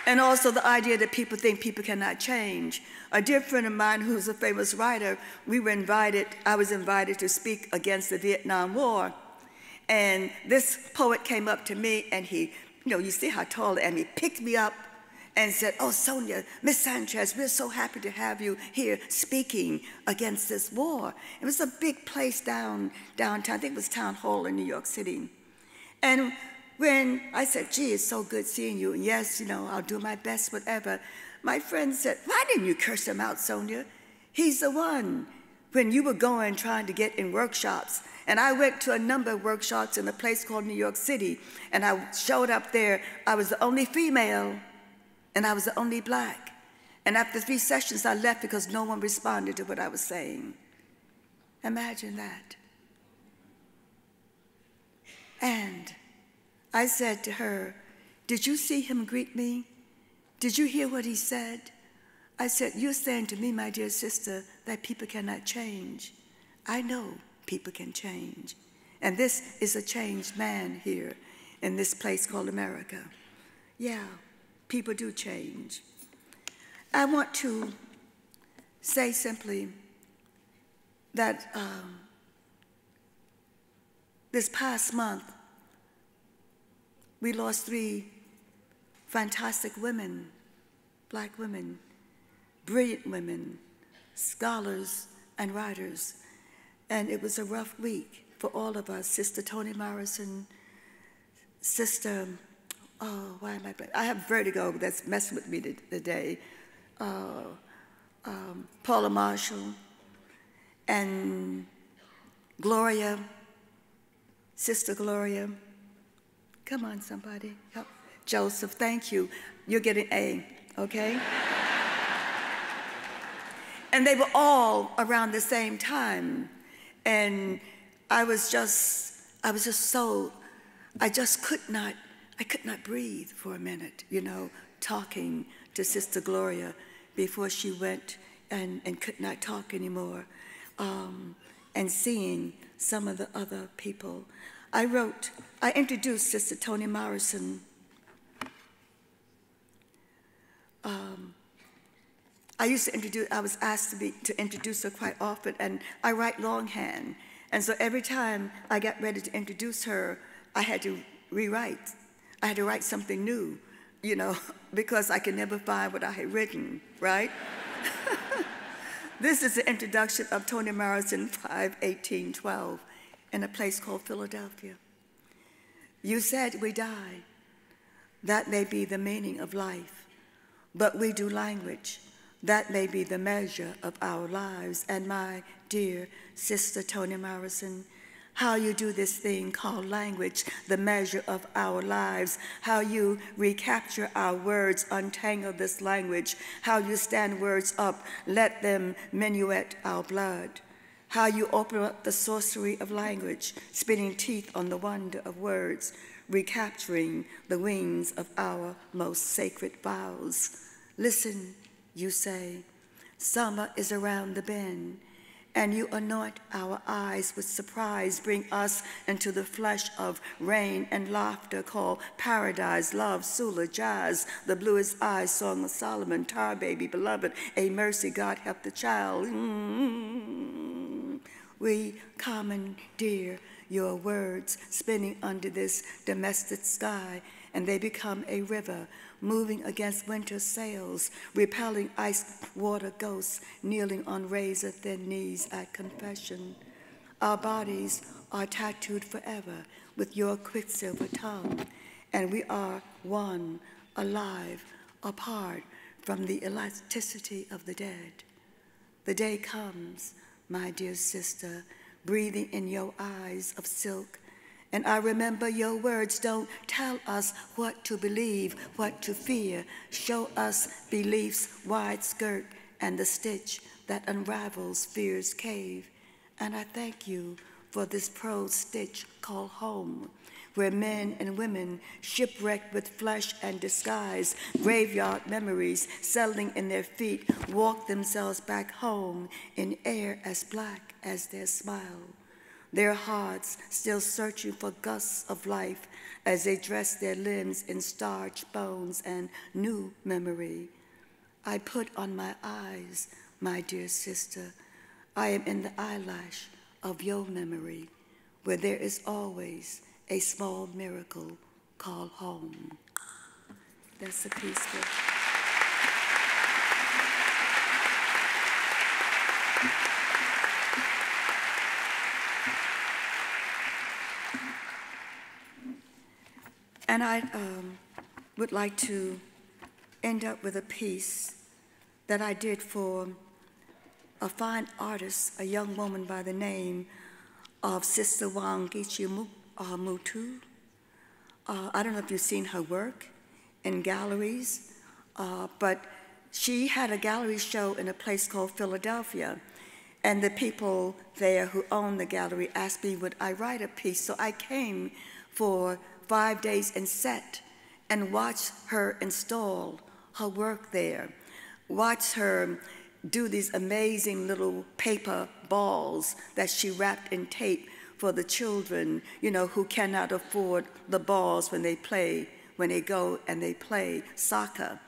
And also the idea that people think people cannot change. A dear friend of mine who's a famous writer, I was invited to speak against the Vietnam War. And this poet came up to me and he, you see how tall I am, he picked me up and said, oh, Sonia, Miss Sanchez, we're so happy to have you here speaking against this war. It was a big place downtown, I think it was Town Hall in New York City. And when I said, gee, it's so good seeing you, and yes, I'll do my best, whatever, my friend said, why didn't you curse him out, Sonia? He's the one when you were going trying to get in workshops. And I went to a number of workshops in a place called New York City, and I showed up there. I was the only female, and I was the only black. And after 3 sessions, I left because no one responded to what I was saying. Imagine that. And I said to her, "Did you see him greet me? Did you hear what he said?" I said, "You're saying to me, my dear sister, that people cannot change. I know people can change. And this is a changed man here in this place called America. Yeah, people do change." I want to say simply that this past month, we lost 3 fantastic women, black women, brilliant women, scholars and writers. And it was a rough week for all of us. Sister Toni Morrison, Sister, oh, why am I have vertigo that's messing with me today. Paula Marshall, and Gloria, Sister Gloria. Come on, somebody. Help. Joseph, thank you. You're getting A, okay? And they were all around the same time. And I could not breathe for a minute, you know, talking to Sister Gloria before she went and could not talk anymore, and seeing some of the other people. I introduced Sister Toni Morrison. I was asked to introduce her quite often, and I write longhand. And so every time I got ready to introduce her, I had to rewrite. I had to write something new, you know, because I could never find what I had written, right? This is the introduction of Toni Morrison, 5/18/12, in a place called Philadelphia. "You said we die. That may be the meaning of life, but we do language. That may be the measure of our lives. And my dear Sister Toni Morrison, how you do this thing called language, the measure of our lives, how you recapture our words, untangle this language, how you stand words up, let them minuet our blood, how you open up the sorcery of language, spinning teeth on the wonder of words, recapturing the wings of our most sacred vows. Listen, you say, summer is around the bend, and you anoint our eyes with surprise, bring us into the flesh of rain and laughter called paradise, love, sula, jazz, the bluest eyes, song of Solomon, tar baby, beloved, a mercy, God help the child. We commandeer your words, spinning under this domestic sky, and they become a river, moving against winter sails, repelling ice water ghosts, kneeling on razor-thin knees at confession. Our bodies are tattooed forever with your quicksilver tongue, and we are one, alive, apart from the elasticity of the dead. The day comes, my dear sister, breathing in your eyes of silk, and I remember your words don't tell us what to believe, what to fear. Show us belief's wide skirt and the stitch that unravels fear's cave. And I thank you for this prose stitch called home, where men and women, shipwrecked with flesh and disguise, graveyard memories settling in their feet, walk themselves back home in air as black as their smile. Their hearts still searching for gusts of life as they dress their limbs in starched bones and new memory. I put on my eyes, my dear sister. I am in the eyelash of your memory, where there is always a small miracle called home. That's a piece for... And I would like to end up with a piece that I did for a fine artist, a young woman by the name of Sister Wangechi Mutu. I don't know if you've seen her work in galleries, but she had a gallery show in a place called Philadelphia. And the people there who owned the gallery asked me, would I write a piece? So I came for 5 days and sat and watched her install her work there, watched her do these amazing little paper balls that she wrapped in tape for the children, you know, who cannot afford the balls when they go and they play soccer.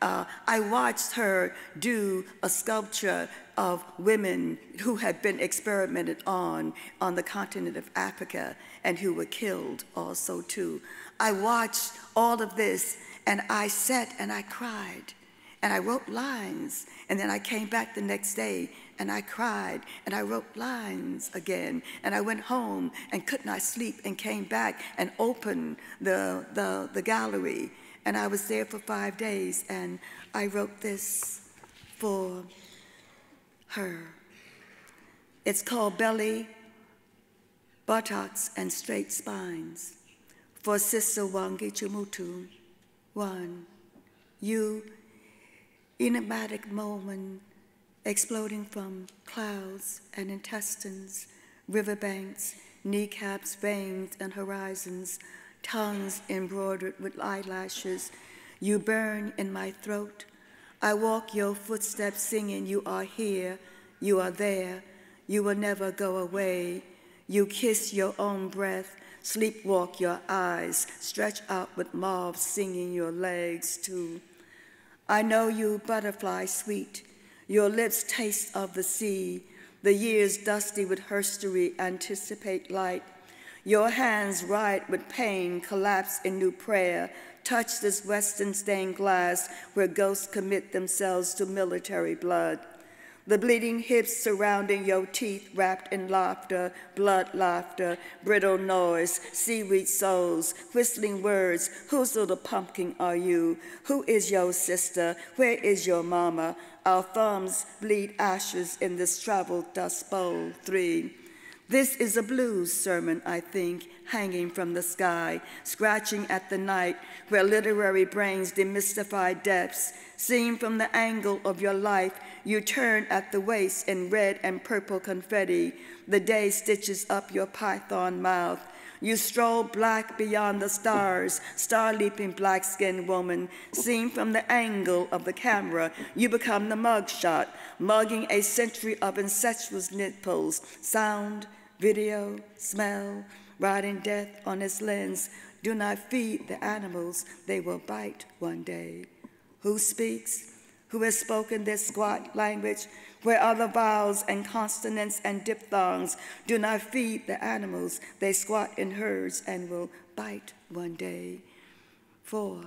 I watched her do a sculpture of women who had been experimented on the continent of Africa and who were killed also too. I watched all of this and I sat and I cried and I wrote lines, and then I came back the next day and I cried and I wrote lines again, and I went home and could not sleep and came back and opened the gallery. And I was there for 5 days, and I wrote this for her. It's called Belly, Buttocks, and Straight Spines. For Sister Wangechi Mutu. 1, you, enigmatic moment, exploding from clouds and intestines, riverbanks, kneecaps, veins, and horizons, tongues embroidered with eyelashes. You burn in my throat. I walk your footsteps singing, you are here, you are there, you will never go away. You kiss your own breath, sleepwalk your eyes, stretch out with moths singing your legs too. I know you, butterfly sweet, your lips taste of the sea, the years dusty with herstory anticipate light. Your hands riot with pain, collapse in new prayer, touch this western stained glass where ghosts commit themselves to military blood. The bleeding hips surrounding your teeth wrapped in laughter, blood laughter, brittle noise, seaweed souls, whistling words. Whose little pumpkin are you? Who is your sister? Where is your mama? Our thumbs bleed ashes in this traveled dust bowl. 3. This is a blues sermon, I think, hanging from the sky, scratching at the night where literary brains demystify depths. Seen from the angle of your life, you turn at the waist in red and purple confetti. The day stitches up your python mouth. You stroll black beyond the stars, star-leaping black-skinned woman. Seen from the angle of the camera, you become the mugshot, mugging a century of incestuous nipples. Sound, video, smell, riding death on its lens. Do not feed the animals, they will bite one day. Who speaks? Who has spoken this squat language where other vowels and consonants and diphthongs? Do not feed the animals, they squat in herds and will bite one day. 4.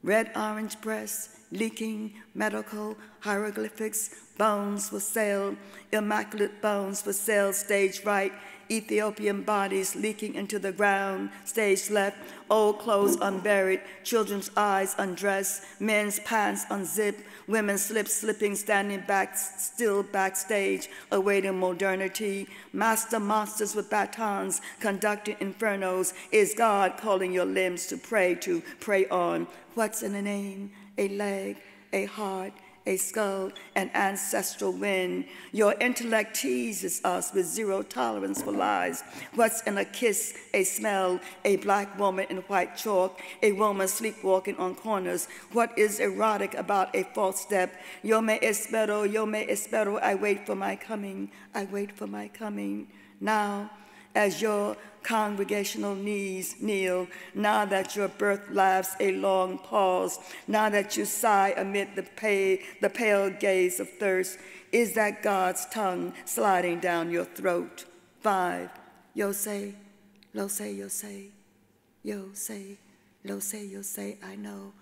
Red-orange breasts, leaking medical hieroglyphics, bones for sale, immaculate bones for sale, stage right, Ethiopian bodies leaking into the ground, stage left, old clothes unburied, children's eyes undressed, men's pants unzipped, women's slips slipping, standing back, still backstage, awaiting modernity, master monsters with batons, conducting infernos. Is God calling your limbs to pray on? What's in a name? A leg, a heart, a skull, an ancestral wind. Your intellect teases us with zero tolerance for lies. What's in a kiss, a smell, a black woman in white chalk, a woman sleepwalking on corners? What is erotic about a false step? Yo me espero, I wait for my coming, I wait for my coming. Now, as your congregational knees kneel, now that your birth laughs a long pause, now that you sigh amid the pale gaze of thirst, is that God's tongue sliding down your throat? 5. Yo say, lo say, yo say, yo say, lo say, yo say, I know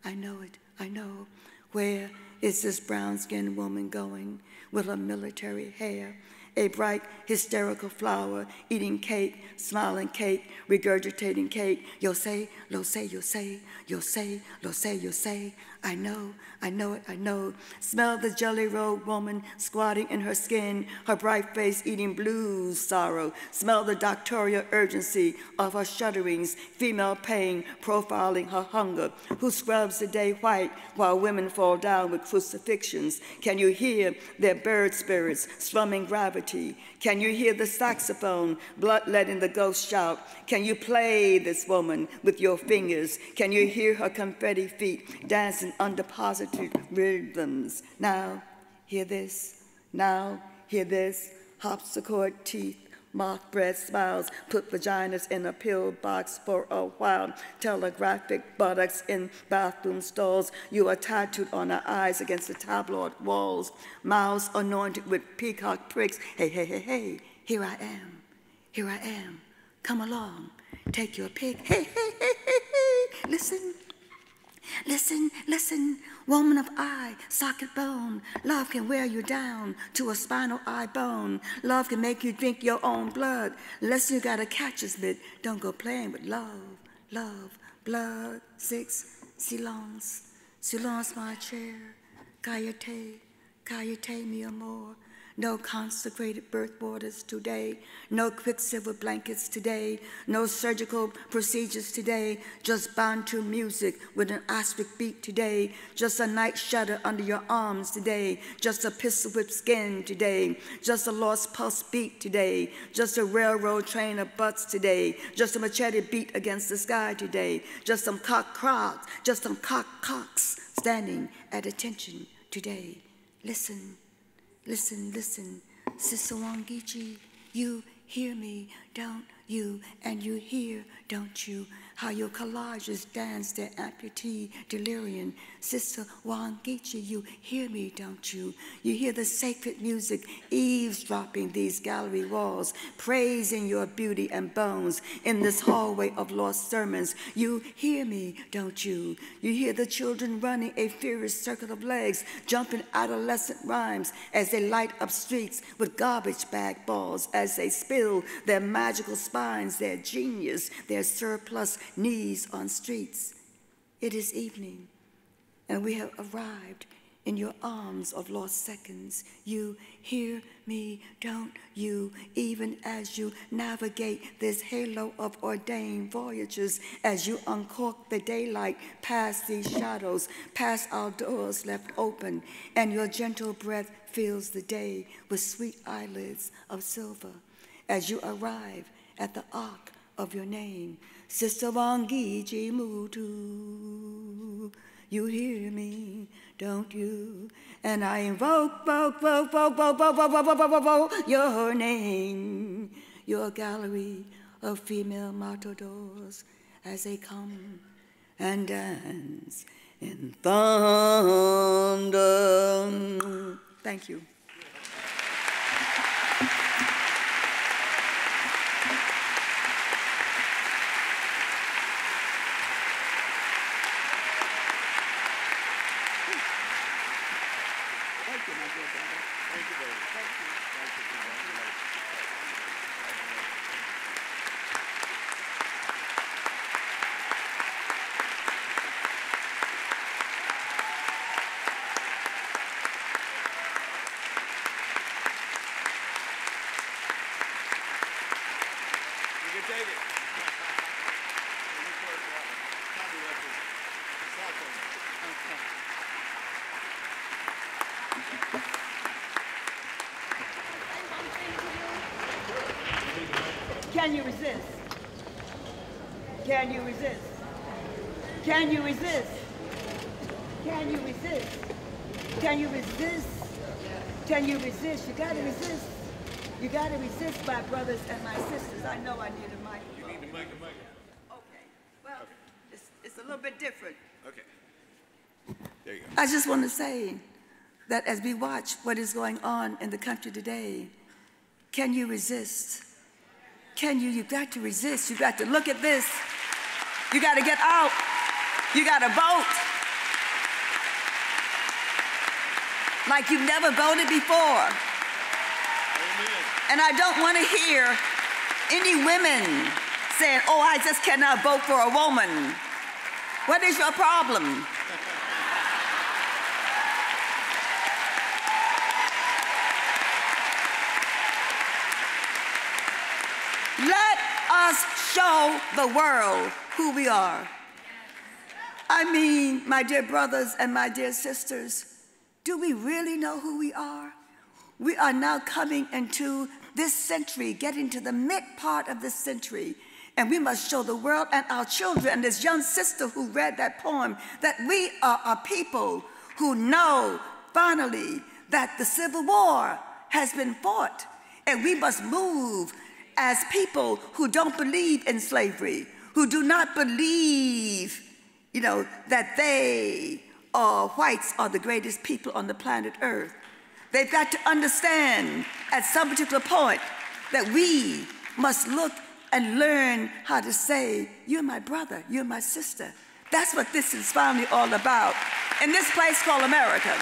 it, I know. Where is this brown-skinned woman going with her military hair? A bright, hysterical flower, eating cake, smiling cake, regurgitating cake. Yo say, lo say, yo say, yo say, lo say, yo say, I know, I know it, I know. Smell the jelly rolled woman squatting in her skin, her bright face eating blues sorrow. Smell the doctorial urgency of her shudderings, female pain profiling her hunger. Who scrubs the day white while women fall down with crucifixions? Can you hear their bird spirits strumming gravity? Can you hear the saxophone bloodletting the ghost shout? Can you play this woman with your fingers? Can you hear her confetti feet dancing under positive rhythms? Now, hear this. Now, hear this. Harpsichord teeth, mock bread smiles, put vaginas in a pill box for a while. Telegraphic buttocks in bathroom stalls. You are tattooed on our eyes against the tabloid walls. Mouths anointed with peacock pricks. Hey, hey, hey, hey, here I am. Here I am. Come along. Take your pick. Hey, hey, hey, hey, hey. Listen. Listen, listen, woman of eye, socket bone. Love can wear you down to a spinal eye bone. Love can make you drink your own blood. Unless you got a catcher's mitt, don't go playing with love. Love, blood, 6, silence. Silence my chair. Cayete mi amor. No consecrated birth waters today. No quicksilver blankets today. No surgical procedures today. Just Bantu music with an ostrich beat today. Just a night shudder under your arms today. Just a pistol whip skin today. Just a lost pulse beat today. Just a railroad train of butts today. Just a machete beat against the sky today. Just some cock crocs. Just some cock cocks standing at attention today. Listen. Listen, listen, Sister Wangechi, you hear me, don't you? And you hear, don't you, how your collages dance their amputee delirium. Sister Wangechi, you hear me, don't you? You hear the sacred music eavesdropping these gallery walls, praising your beauty and bones in this hallway of lost sermons. You hear me, don't you? You hear the children running a furious circle of legs, jumping adolescent rhymes as they light up streets with garbage bag balls, as they spill their magical spines, their genius, their surplus knees on streets. It is evening, and we have arrived in your arms of lost seconds. You hear me, don't you? Even as you navigate this halo of ordained voyages, as you uncork the daylight past these shadows, past our doors left open, and your gentle breath fills the day with sweet eyelids of silver. As you arrive at the ark of your name, Sister Wangechi Mutu, you hear me, don't you? And I invoke your name, your gallery of female matadors as they come and dance in thunder. Thank you. Can you resist? Can you resist? Can you resist? Can you resist? Can you resist? Can you resist? You gotta resist. You gotta resist, my brothers and my sisters. I know I need a mic. You need a mic. Okay. Well, it's a little bit different. Okay. There you go. I just want to say that as we watch what is going on in the country today, can you resist? Can you? You've got to resist. You've got to look at this. You got to get out. You got to vote. Like you've never voted before. Amen. And I don't want to hear any women saying, oh, I just cannot vote for a woman. What is your problem? must show the world who we are. I mean, my dear brothers and my dear sisters, do we really know who we are? We are now coming into this century, getting to the mid part of this century, and we must show the world and our children and this young sister who read that poem that we are a people who know finally that the Civil War has been fought, and we must move as people who don't believe in slavery, who do not believe, that they or whites are the greatest people on the planet Earth. They've got to understand at some particular point that we must look and learn how to say, you're my brother, you're my sister. That's what this is finally all about. In this place called America.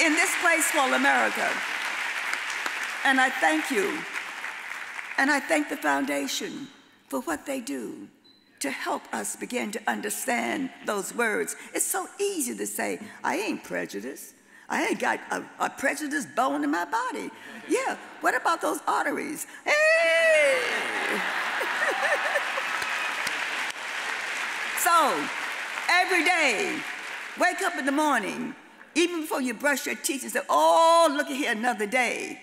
In this place called America. And I thank you. And I thank the foundation for what they do to help us begin to understand those words. It's so easy to say, I ain't prejudiced. I ain't got a prejudiced bone in my body. Yeah, what about those arteries? Hey! So, every day, wake up in the morning, even before you brush your teeth and say, oh, look at here, another day.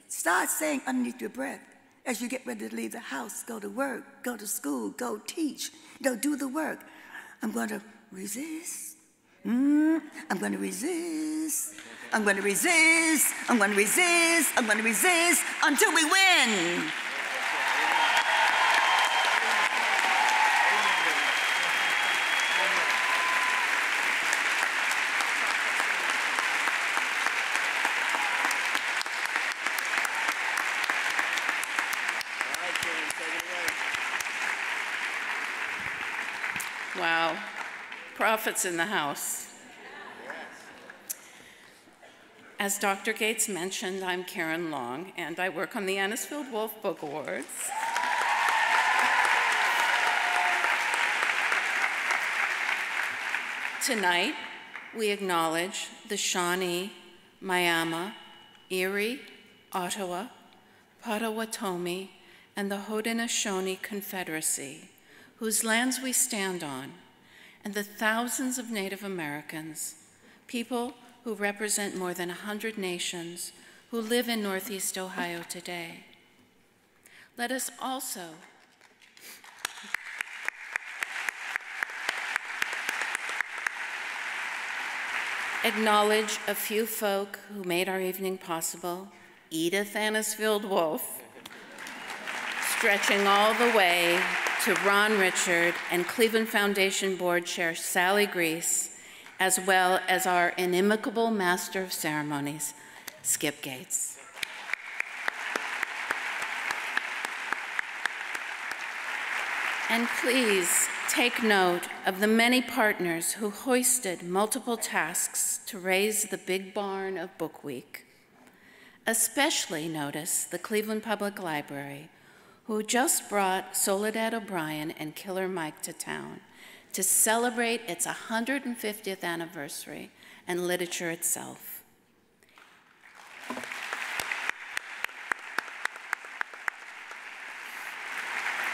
Start saying underneath your breath, as you get ready to leave the house, go to work, go to school, go teach, do the work. I'm going to resist. I'm going to resist. I'm going to resist. I'm going to resist. I'm going to resist until we win. Wow, prophets in the house. As Dr. Gates mentioned, I'm Karen Long, and I work on the Anisfield Wolf Book Awards. Tonight, we acknowledge the Shawnee, Miami, Erie, Ottawa, Potawatomi, and the Haudenosaunee Confederacy, whose lands we stand on, and the thousands of Native Americans, people who represent more than 100 nations who live in Northeast Ohio today. Let us also acknowledge a few folk who made our evening possible. Edith Anisfield Wolf, stretching all the way to Ron Richard and Cleveland Foundation Board Chair Sally Grease, as well as our inimicable Master of Ceremonies, Skip Gates. And please take note of the many partners who hoisted multiple tasks to raise the big barn of Book Week. Especially notice the Cleveland Public Library, who just brought Soledad O'Brien and Killer Mike to town to celebrate its 150th anniversary and literature itself.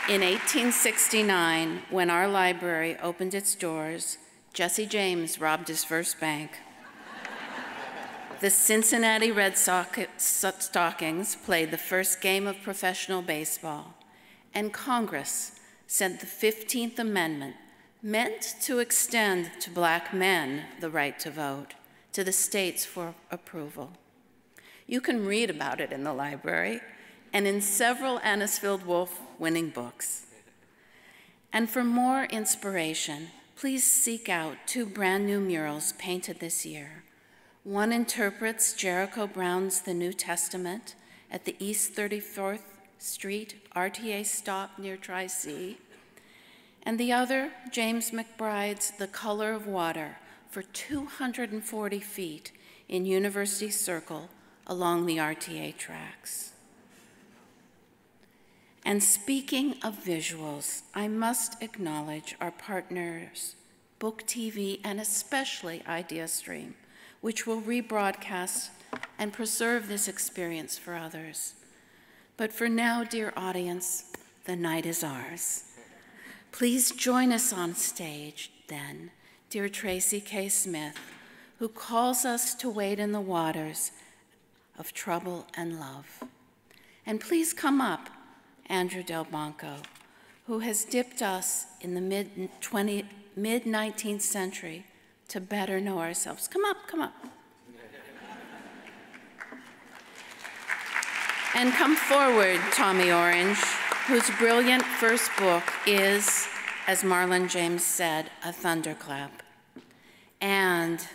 In 1869, when our library opened its doors, Jesse James robbed his first bank. The Cincinnati Red Stockings played the first game of professional baseball, and Congress sent the 15th Amendment, meant to extend to Black men the right to vote, to the states for approval. You can read about it in the library and in several Anisfield Wolf winning books. And for more inspiration, please seek out 2 brand new murals painted this year. One interprets Jericho Brown's The New Testament at the East 34th Street RTA stop near Tri-C, and the other, James McBride's The Color of Water for 240 feet in University Circle along the RTA tracks. And speaking of visuals, I must acknowledge our partners, Book TV and especially IdeaStream, which will rebroadcast and preserve this experience for others. But for now, dear audience, the night is ours. Please join us on stage, then, dear Tracy K. Smith, who calls us to wade in the waters of trouble and love. And please come up, Andrew Delbanco, who has dipped us in the mid-19th century to better know ourselves. Come up, come up. And come forward, Tommy Orange, whose brilliant first book is, as Marlon James said, a thunderclap. And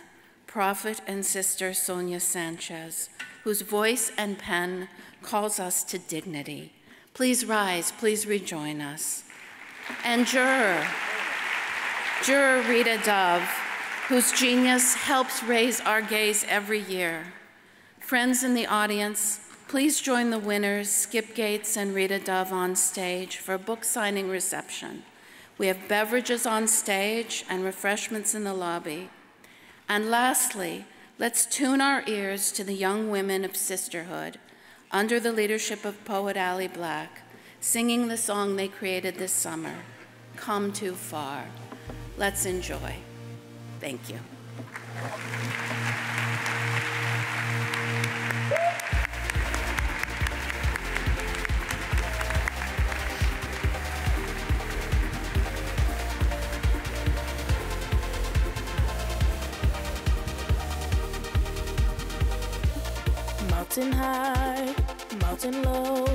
prophet and sister Sonia Sanchez, whose voice and pen calls us to dignity. Please rise, please rejoin us. And juror Rita Dove, whose genius helps raise our gaze every year. Friends in the audience, please join the winners, Skip Gates and Rita Dove, on stage for a book signing reception. We have beverages on stage and refreshments in the lobby. And lastly, let's tune our ears to the young women of sisterhood under the leadership of poet Allie Black, singing the song they created this summer, Come Too Far. Let's enjoy. Thank you. Mountain high, mountain low,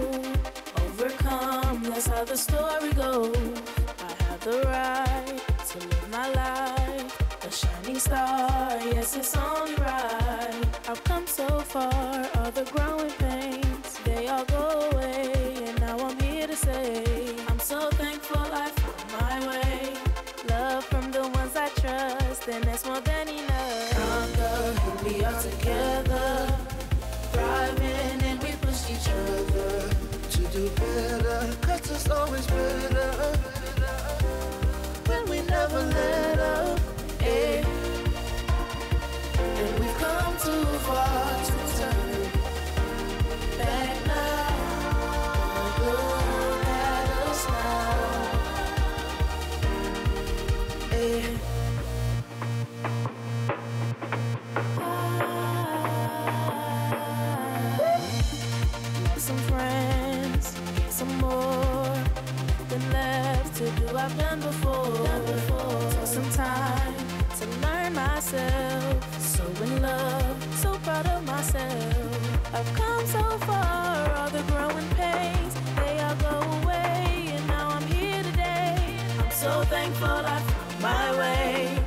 overcome, that's how the story goes. I have the right to live my life, a shining star, yes, it's only right. I've come so far, all the growing pains, they all go away, and now I'm here to say, I'm so thankful I found my way. Love from the ones I trust, and that's more than enough. Conquer who we are together. Thriving and we push each other to do better, 'cause it's always better when we never let up, eh? And we've come too far to turn back now. Look at us now, eh? Some friends, some more than left to do I've done before. Took some time to learn myself, so in love, so proud of myself. I've come so far, all the growing pains, they all go away, and now I'm here today. I'm so thankful I found my way.